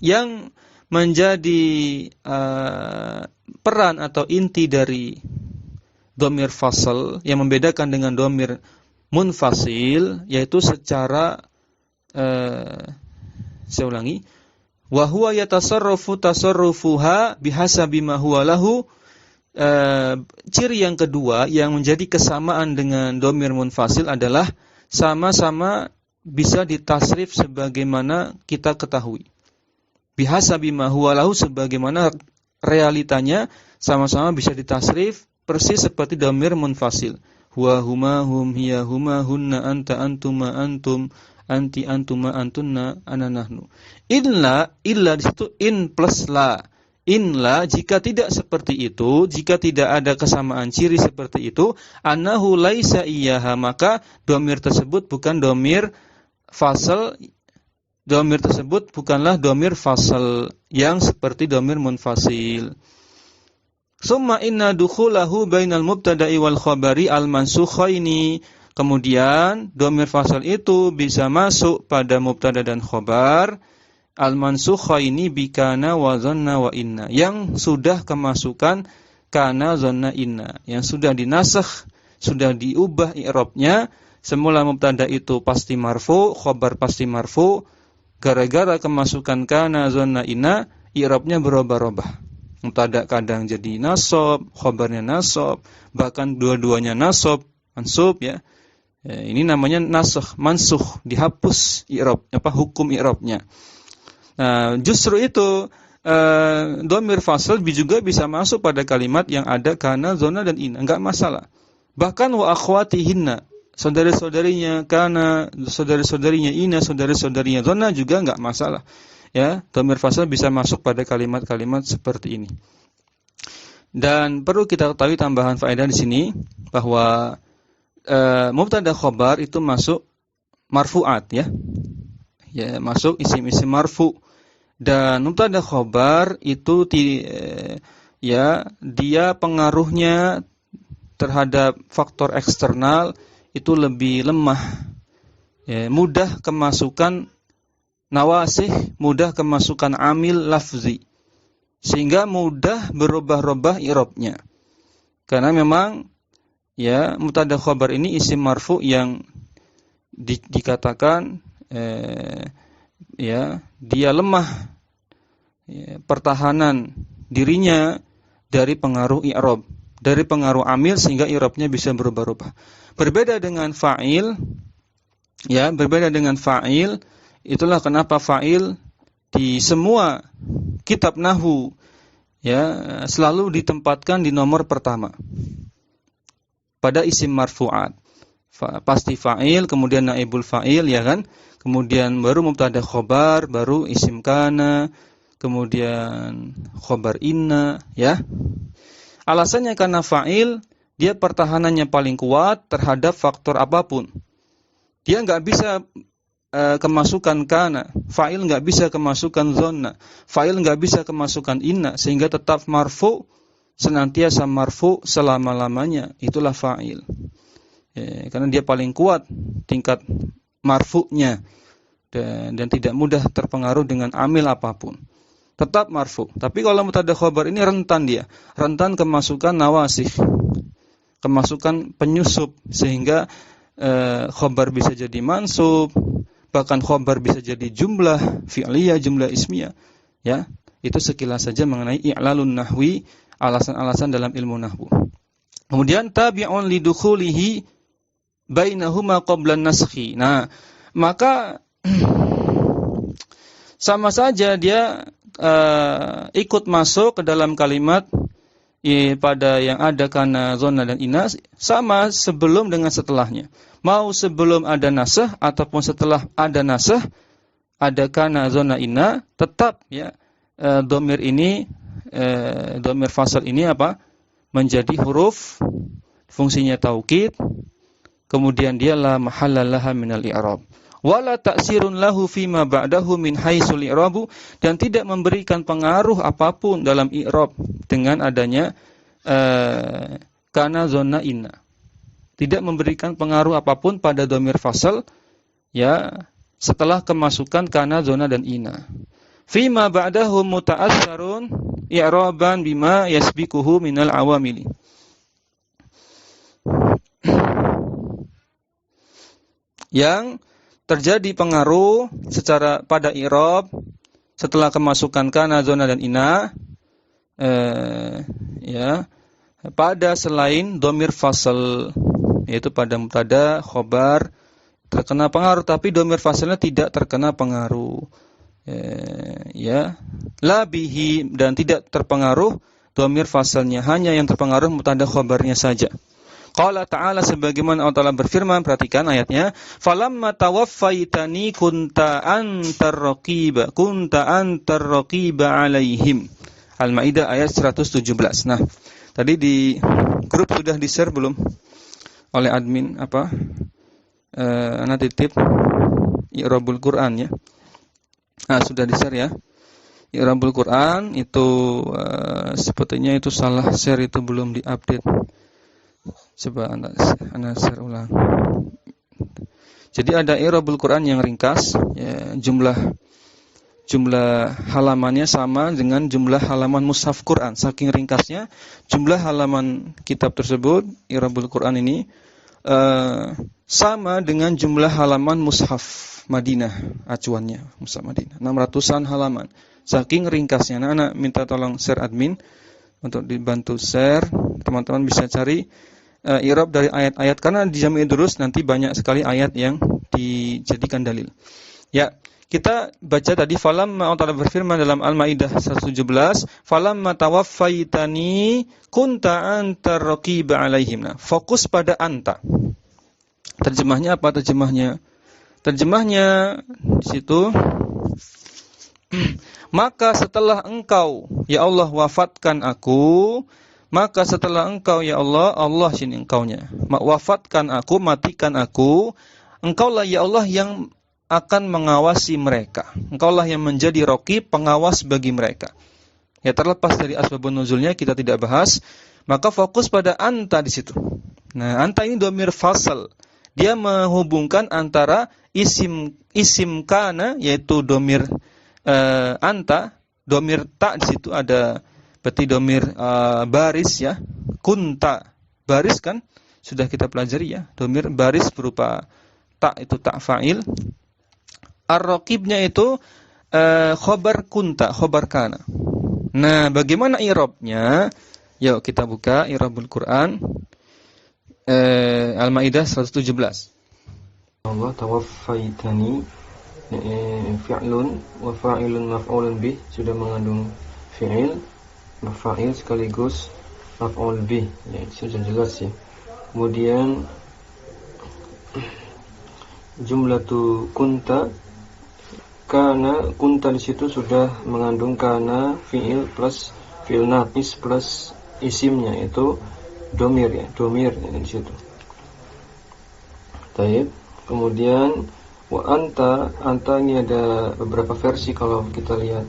yang menjadi peran atau inti dari dhamir fasal yang membedakan dengan dhamir munfasil, yaitu secara saya ulangi, wa huwa yatasarrafu tasarrufuha bihasabi ma huwa lahu. Ciri yang kedua yang menjadi kesamaan dengan dhamir munfasil adalah sama-sama bisa ditasrif sebagaimana kita ketahui. Bihasabi ma huwa lahu, sebagaimana realitanya sama-sama bisa ditasrif persis seperti dhamir munfasil. Huwa huma hum hiya huma hunna anta antuma antum anti antuma antunna ana nahnu. Illa di situ in plus la. In la, jika tidak seperti itu, jika tidak ada kesamaan ciri seperti itu, annahu laisa iyyaha, maka dhamir tersebut bukan dhamir fasal. Dhamir tersebut bukanlah dhamir fasal yang seperti dhamir munfasil. Summa inna dukhulahu bainal mubtada'i wal khabari al-mansukhaini. Kemudian dhamir fasal itu bisa masuk pada mubtada dan khabar al-mansukhaini bi kana wa dhanna wa inna, yang sudah kemasukan kana, dhanna, inna, yang sudah dinasakh, sudah diubah i'rabnya. Semula mubtada itu pasti marfu, khabar pasti marfu. Gara-gara kemasukan kana, dhanna, inna, i'rabnya berubah-ubah. Mubtada kadang jadi nasab, khabarnya nasab, bahkan dua-duanya nasab, mansub, ya. Ini namanya nasakh, mansukh, dihapus i'rab, hukum i'rabnya. Nah, justru itu dhamir fasal juga bisa masuk pada kalimat yang ada kana, dhanna dan inna, enggak masalah. Bahkan wa akhwatihinna, saudari-saudarinya kana, saudari-saudarinya ina, saudari-saudarinya dhanna juga enggak masalah. Ya, dhamir fasal bisa masuk pada kalimat-kalimat seperti ini. Dan perlu kita ketahui tambahan faedah di sini bahwa mubtada khobar itu masuk marfu'at ya. Ya, masuk isim-isim marfu'. Dan mubtada khobar itu ya, dia pengaruhnya terhadap faktor eksternal itu lebih lemah. Ya, mudah kemasukan nawasih, mudah kemasukan amil lafzi. Sehingga mudah berubah-ubah i'rabnya. Karena memang ya mubtada khabar ini isim marfu yang dikatakan ya dia lemah ya, pertahanan dirinya dari pengaruh i'rab, dari pengaruh amil sehingga i'rabnya bisa berubah-ubah. Berbeda dengan fa'il ya, berbeda dengan fa'il, itulah kenapa fa'il di semua kitab nahwu ya selalu ditempatkan di nomor pertama pada isim marfu'at. Pasti fa'il, kemudian naibul fa'il ya kan, kemudian baru mubtada khobar, baru isim kana, kemudian khobar inna ya. Alasannya karena fa'il dia pertahanannya paling kuat terhadap faktor apapun. Dia enggak bisa kemasukan kana, fa'il enggak bisa kemasukan dhanna, fa'il enggak bisa kemasukan inna, sehingga tetap marfu, senantiasa marfu selama-lamanya. Itulah fa'il. Ya, karena dia paling kuat tingkat marfu'nya dan tidak mudah terpengaruh dengan amil apapun. Tetap marfu. Tapi kalau mubtada khabar ini rentan dia, rentan kemasukan nawasih, kemasukan penyusup, sehingga khabar bisa jadi mansub, bahkan khabar bisa jadi jumlah fi'liyah, jumlah ismiyah. Ya, itu sekilas saja mengenai i'lalun nahwi, alasan-alasan dalam ilmu nahwu. Kemudian tabi'un lidukhulihi bainahuma qabla naskhi. Nah, maka sama saja dia ikut masuk ke dalam kalimat pada yang ada kana, dhanna dan inna, sama sebelum dengan setelahnya. Mau sebelum ada nasakh ataupun setelah ada nasakh, ada kana, dhanna, inna, tetap ya dhamir ini, dhamir fasal ini apa? Menjadi huruf, fungsinya taukid, kemudian dia la mahalla laha minal i'rab. Wala ta'sirun lahu fima ba'dahu min haitsul i'rabu, dan tidak memberikan pengaruh apapun dalam i'rab dengan adanya kana, dhanna, inna. Tidak memberikan pengaruh apapun pada dhamir fasal ya setelah kemasukan kana, dhanna dan inna. Fima ba'dahu muta'assarun i'raban bima yasbiquhu minal awamili. Yang terjadi pengaruh secara pada i'rab setelah kemasukan kana, dhanna dan inna ya pada selain dhamir fasal, yaitu pada mubtada khobar terkena pengaruh, tapi dhamir fasalnya tidak terkena pengaruh ya la bihi, dan tidak terpengaruh dhamir fasalnya, hanya yang terpengaruh mubtada khobarnya saja. Qala ta'ala, sebagaimana Allah Ta'ala berfirman, perhatikan ayatnya, falamma tawaffaitani kunta antar raqiba alaihim. Al-Maidah ayat 117. Nah, tadi di grup sudah di-share belum oleh admin apa? Ana titip i'rabul Quran ya. Ah, sudah di-share ya. I'rabul Quran itu sepertinya itu salah share, itu belum di-update. Coba Anda share ulang. Jadi ada i'rabul Quran yang ringkas ya, jumlah halamannya sama dengan jumlah halaman mushaf Quran. Saking ringkasnya jumlah halaman kitab tersebut, i'rabul Quran ini sama dengan jumlah halaman mushaf Madinah, acuannya mushaf Madinah, 600-an halaman. Saking ringkasnya. Anak minta tolong share admin untuk dibantu share. Teman-teman bisa cari i'rab dari ayat-ayat, karena di Jami'ud Durus nanti banyak sekali ayat yang dijadikan dalil. Ya, kita baca tadi falamma Allah berfirman dalam Al-Maidah 117, falamma tawaffaitani kunta antar raqiba alaihim. Nah, fokus pada anta. Terjemahnya apa terjemahnya? Terjemahnya di situ maka setelah engkau ya Allah wafatkan aku, maka setelah engkau ya Allah, Allah sini engkaunya, wafatkan aku, matikan aku, engkaulah ya Allah yang akan mengawasi mereka. Engkaulah yang menjadi raqib, pengawas bagi mereka. Ya, terlepas dari asbabun nuzulnya kita tidak bahas, maka fokus pada anta di situ. Nah, anta ini dhamir fasal. Dia menghubungkan antara isim kana, yaitu dhamir anta, dhamir ta di situ ada berarti dhamir baris ya. Kunta baris kan sudah kita pelajari ya. Dhamir baris berupa ta itu ta fa'il. Ar-raqibnya itu khobar kunta, khobar kana. Nah, bagaimana i'rabnya? Yuk kita buka i'rabul Quran. Al-Maidah 117. Allah tawaffaitani fi'lun wa fa'ilun maf'ulun bih, sudah mengandung fi'il, maf'il sekaligus maf'ul bih. Ya, sudah jelas ya. Kemudian jumlatu kunta, kana kunta di situ sudah mengandung kana fi'il plus fi'il naqis plus isimnya itu domir ya, domir di situ. Taib. Kemudian wa anta ini ada beberapa versi kalau kita lihat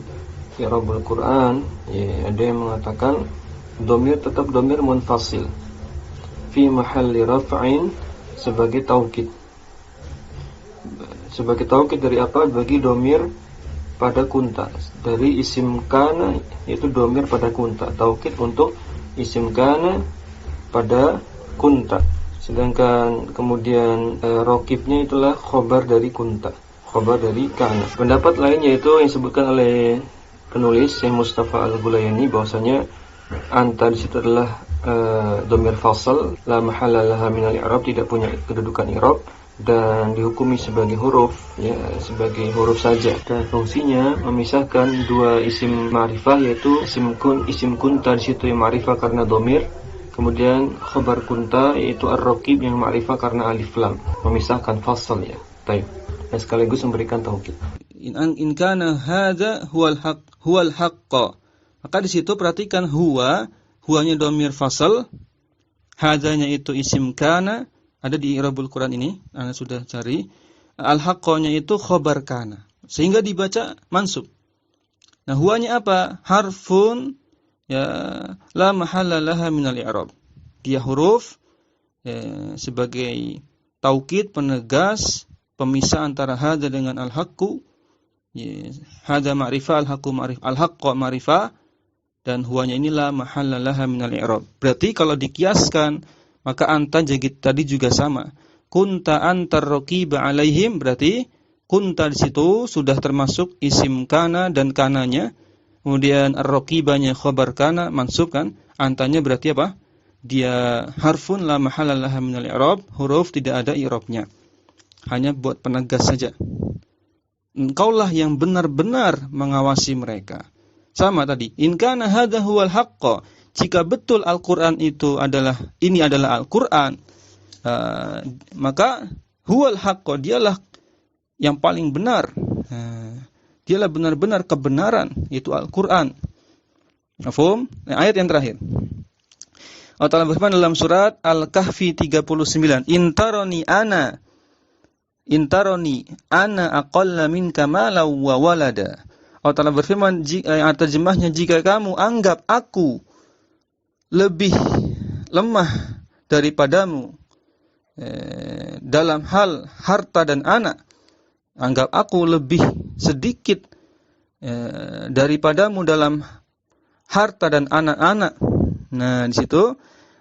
i'rabul Quran ya, ada yang mengatakan domir tetap domir munfasil fi mahalli raf'in sebagai taukid. Sebagai taukid dari apa? Bagi domir pada kunta. Dari isim kana itu domir pada kunta. Taukid untuk isim kana pada kunta. Sedangkan kemudian raqibnya itulah khobar dari kunta, khobar dari kana. Pendapat lain yaitu yang disebutkan oleh penulis Syekh Mustafa Al-Ghulayani bahwasanya anta di situ adalah dhamir fasal, la mahalla laha min al-i'rab, tidak punya kedudukan i'rab dan dihukumi sebagai huruf ya, sebagai huruf saja, dan fungsinya memisahkan dua isim ma'rifah yaitu isim kunta di situ yang ma'rifah karena dhamir. Kemudian khabar kunta yaitu ar-raqib yang ma'rifah karena alif lam, memisahkan fasal ya. Baik. Dan sekaligus memberikan taukid. In kana hadza huwal haqq. Maka di situ perhatikan huwanya dhamir fasal, hadzanya itu isim kana, ada di i'rabul Quran ini, Anda sudah cari. Al-haqqanya itu khabar kana, sehingga dibaca mansub. Nah, huwanya apa? Harfun ya la mahalla laha minal i'rab. Dia huruf sebagai taukid, penegas, pemisah antara hadza dengan al-haqqu. Ya, hadza ma'rifah, al-haqqu ma'rifah, al-haqqu ma'rifah, dan huwanya ini la mahalla laha minal i'rab. Berarti kalau dikiaskan maka anta tadi juga sama. Kunta antar raqiba alaihim, berarti kunta di situ sudah termasuk isim kana dan kananya. Kemudian ar-raqibanya khabar kana mansub kan? Antanya berarti apa? Dia harfun la mahalla laha minal i'rab, huruf tidak ada i'rabnya. Hanya buat penegas saja. Engkaulah yang benar-benar mengawasi mereka. Sama tadi, in kana hadza huwal haqq. Jika betul Al-Qur'an itu ini adalah Al-Qur'an, maka huwal haqq, dialah yang paling benar. Dialah benar-benar kebenaran, itu Al-Quran. Mafhum? Ayat yang terakhir. Allah Ta'ala berfirman dalam surat Al-Kahfi 39. Intaroni ana aqalla minka malan wa walada. Allah Ta'ala berfirman, terjemahnya, jika kamu anggap aku lebih lemah daripadamu dalam hal harta dan anak, anggap aku lebih sedikit daripadamu dalam harta dan anak-anak. Nah, di situ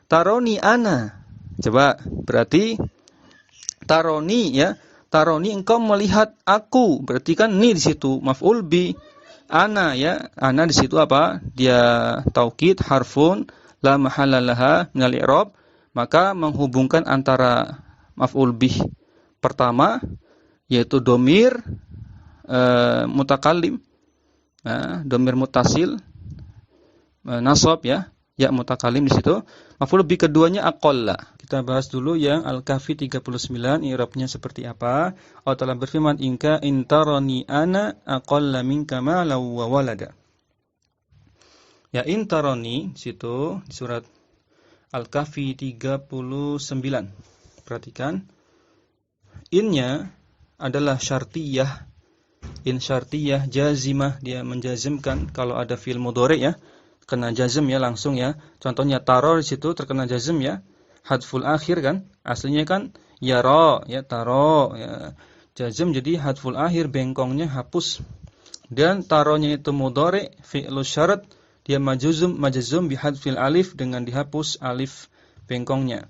taroni ana. Coba berarti taroni ya. Taroni engkau melihat aku. Berarti kan ni di situ maf'ul bi. Ana ya. Ana di situ apa? Dia taukid harfun la mahalla laha minal i'rab. Maka menghubungkan antara maf'ul bih pertama yaitu domir mutakallim, domir mutasil, nasab ya, ya mutakallim di situ. Maf'ul bih keduanya aqalla. Kita bahas dulu yang Al-Kahfi 39, i'rabnya seperti apa. Allah Ta'ala berfirman, intarani ana aqalla minka malan wa walada. Ya intarani di situ di surat Al-Kahfi 39. Perhatikan. Innya adalah syartiyah. In syartiyah jazimah, dia menjazimkan kalau ada fi'il mudhari ya. Kena jazm ya langsung ya. Contohnya taro di situ terkena jazm ya. Hadful akhir kan? Aslinya kan yara ya, taro ya. Jazm jadi hadful akhir, bengkongnya hapus. Dan taronya itu mudhari, fi'lu syarat, dia majzum bi hadfil alif dengan dihapus alif bengkongnya.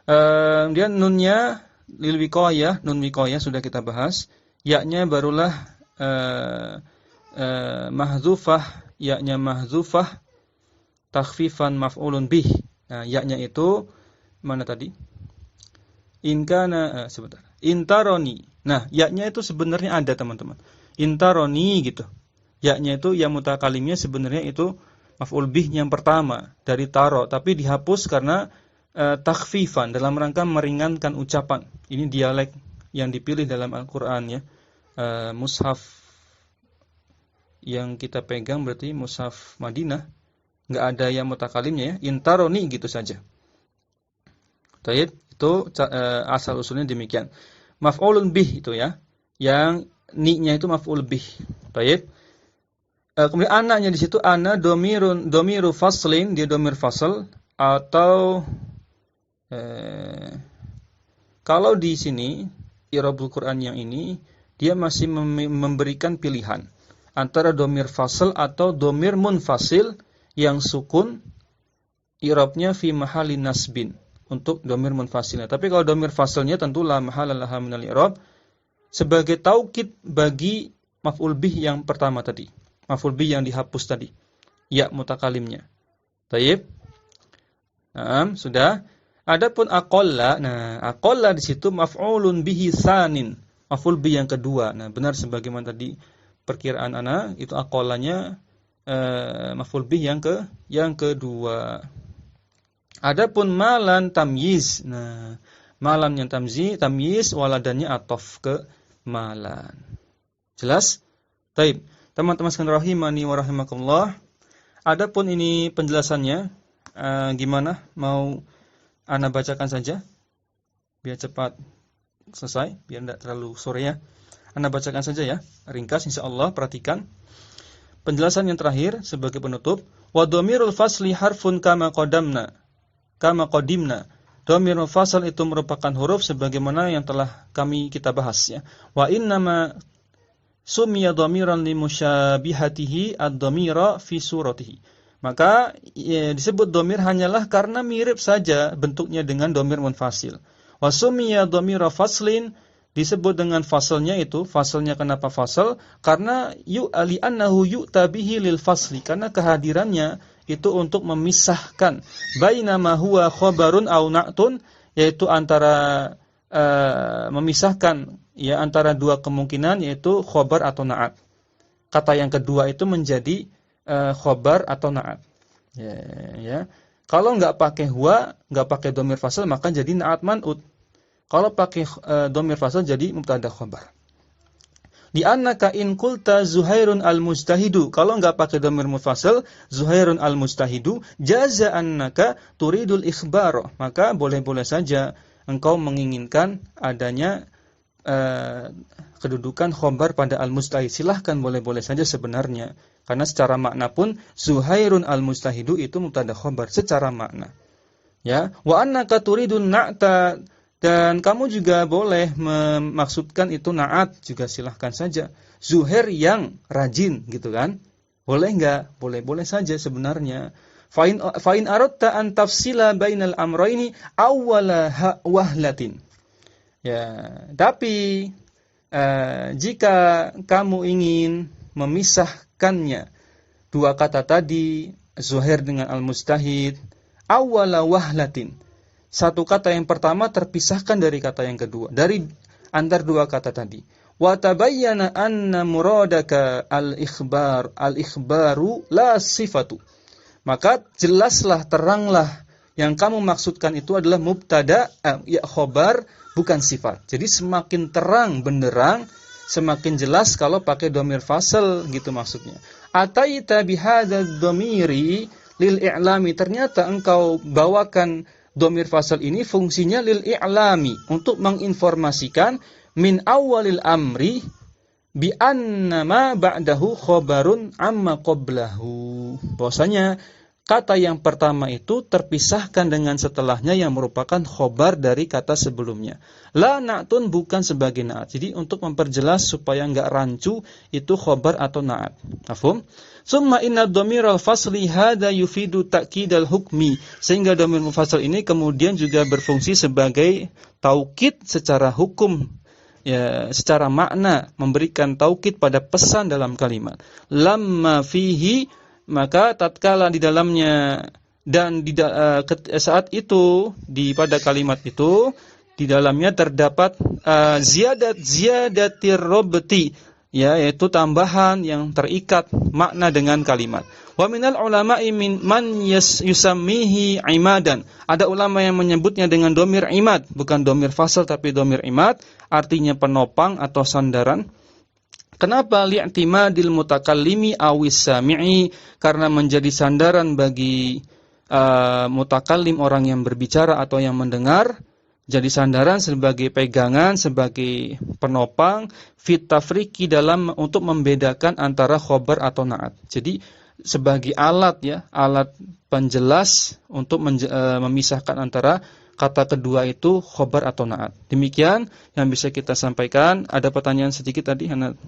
Kemudian nunnya lil wiqayah, nun wiqayah sudah kita bahas. Ya-nya barulah mahdzufah, ya-nya mahdzufah takhfifan maf'ulun bih. Nah, ya-nya itu mana tadi? In kana sebentar. Intaroni. Nah, ya-nya itu sebenarnya ada, teman-teman. Intaroni gitu. Ya-nya itu ya mutakalimnya sebenarnya itu maf'ul bih yang pertama dari taro, tapi dihapus karena takhfifan dalam rangka meringankan ucapan. Ini dialek yang dipilih dalam Al-Qur'an ya. Mushaf yang kita pegang berarti mushaf Madinah, enggak ada yang mutakalimnya ya. Intaroni gitu saja. Baik, itu asal usulnya demikian. Maf'ulun bih itu ya. Yang ni-nya itu maf'ul bih. Baik. Kemudian anaknya di situ ana domiru faslin, dia domir fasl atau kalau di sini i'rabul Quran yang ini dia masih memberikan pilihan antara domir fasl atau domir munfasil yang sukun, i'rabnya fi mahalli nasbin untuk domir munfasilnya. Tapi kalau domir faslnya tentu la mahala laha minal i'rab sebagai taukid bagi maf'ul bih yang pertama tadi. Maf'ul bih yang dihapus tadi. Ya mutakalimnya. Baik. Sudah. Adapun aqalla, nah aqalla di situ maf'ulun bihi tsanin. Maf'ul bih yang kedua. Nah, benar sebagaimana tadi perkiraan ana, itu aqallanya maf'ul bih yang kedua. Adapun malan tamyiz. Nah, malan yang tamyiz waladannya atof ke malan. Jelas? Baik. Teman-teman sekalian rahimani wa rahimakumullah. Adapun ini penjelasannya gimana? Mau ana bacakan saja biar cepat selesai, biar tidak terlalu sore ya. Ana bacakan saja ya, ringkas insyaallah. Perhatikan penjelasan yang terakhir sebagai penutup. Wa dhamirul fasli harfun kama qadimna. Dhamirul fasl itu merupakan huruf sebagaimana yang telah kita bahas ya. Wa innama summiya dhamiran limusyabihatihi ad-dhamira fi suratihi. Maka disebut dhamir hanyalah karena mirip saja bentuknya dengan dhamir munfasil. Wa summiya dhamira faslin, disebut dengan faslnya itu, faslnya kenapa fasl? Karena li'annahu yu'ta bihi lil fasli, karena kehadirannya itu untuk memisahkan bainama huwa khabarun aw na'tun, yaitu antara memisahkan ya antara dua kemungkinan, yaitu khobar atau na'at. Kata yang kedua itu menjadi khobar atau na'at. Ya. Kalau enggak pakai huwa, enggak pakai dhamir fasl, maka jadi na'at man'ut. Kalau pakai dhamir fasl jadi mubtada khobar. Di annaka in qulta Zuhairun al-mujtahidu. Kalau enggak pakai dhamir mufassal, Zuhairun al-mujtahidu, jaza annaka turidul ikhbar. Maka boleh-boleh saja engkau menginginkan adanya kedudukan khobar pada al-mujtahid. Silahkan, boleh-boleh saja sebenarnya. Karena secara makna pun Zuhairun al-mujtahidu itu mubtada khobar secara makna. Ya, wa annaka turidun na'ta, dan kamu juga boleh memaksudkan itu na'at, juga silahkan saja. Zuhair yang rajin gitu kan. Boleh enggak? Boleh-boleh saja sebenarnya. Fa in aradta an tafsila bainal amrayni awwala wahlatin. Ya, tapi jika kamu ingin memisahkannya dua kata tadi, Zuhair dengan al-mujtahid, awwala wahlatin, satu kata yang pertama terpisahkan dari kata yang kedua, dari antar dua kata tadi. wa tabayyana anna muradaka al-ikhbaru la sifatu. Maka jelaslah, teranglah yang kamu maksudkan itu adalah mubtada, ya khobar, bukan sifat. Jadi semakin terang benderang, semakin jelas kalau pakai dhamir fasl gitu maksudnya. Ataita bihadzal dhamiri lil i'lami, ternyata engkau bawakan dhamir fasl ini fungsinya lil i'lami, untuk menginformasikan min awalil amri bi anna ma ba'dahu khabarun amma qablahu. Bahwasanya kata yang pertama itu terpisahkan dengan setelahnya yang merupakan khobar dari kata sebelumnya. La na'tun, bukan sebagai na'at. Jadi untuk memperjelas supaya enggak rancu itu khobar atau na'at. Mafhum? Summa inna dhamiral fasli hada yufidu ta'kidal hukmi. Sehingga dhamir mufassal ini kemudian juga berfungsi sebagai taukid secara hukum, ya, secara makna, memberikan taukid pada pesan dalam kalimat. Lamma fihi, maka tatkala di dalamnya dan saat itu pada kalimat itu di dalamnya terdapat ziyadatir robti, ya, yaitu tambahan yang terikat makna dengan kalimat. Wa minal ulama'i man yusammihi imadan. Ada ulama yang menyebutnya dengan dhamir imad, bukan dhamir fasl tapi dhamir imad, artinya penopang atau sandaran. Kenapa? Li'timadil mutakallimi awis sami'i, karena menjadi sandaran bagi mutakallim, orang yang berbicara atau yang mendengar, jadi sandaran sebagai pegangan, sebagai penopang fit tafriqi, dalam untuk membedakan antara khobar atau na'at. Jadi sebagai alat, ya, alat penjelas untuk memisahkan antara kata kedua itu khobar atau na'at. Demikian yang bisa kita sampaikan. Ada pertanyaan sedikit tadi, Hana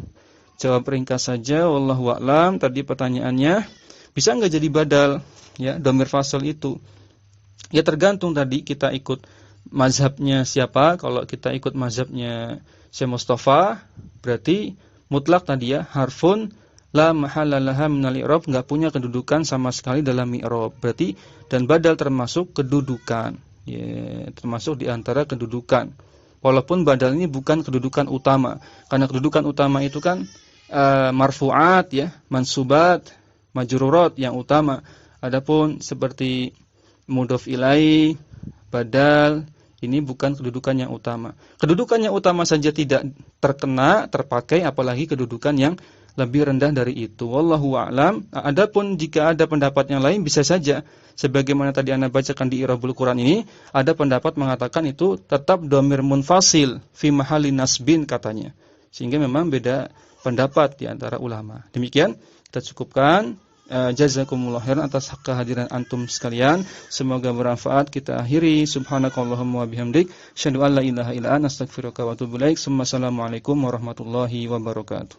jawab ringkas saja. Wallahu a'lam. Tadi pertanyaannya, bisa enggak jadi badal, ya, dhamir fasl itu? Ya tergantung tadi kita ikut mazhabnya siapa. Kalau kita ikut mazhabnya Syekh Mustafa, berarti mutlak tadi, ya, harfun la mahalla laha minal i'rab, enggak punya kedudukan sama sekali dalam i'rab. Berarti dan badal termasuk kedudukan, ya, termasuk di antara kedudukan. Walaupun badal ini bukan kedudukan utama, karena kedudukan utama itu kan marfu'at, ya, mansubat, majrurat yang utama. Adapun seperti mudhof ilaih, badal, ini bukan kedudukan yang utama. Kedudukan yang utama saja tidak terpakai, apalagi kedudukan yang lebih rendah dari itu. Wallahu a'lam. Adapun jika ada pendapat yang lain, bisa saja sebagaimana tadi Anda bacakan di I'rabul Quran ini, ada pendapat mengatakan itu tetap dhamir munfasil fi mahalli nasbin katanya. Sehingga memang beda pendapat di antara ulama. Demikian kita cukupkan. Jazakumullah khairan atas kehadiran antum sekalian. Semoga bermanfaat. Kita akhiri. Subhanakallahumma wa bihamdik, asyhadu an la ilaha illa anta, astaghfiruka wa atubu ilaik. Assalamualaikum warahmatullahi wabarakatuh.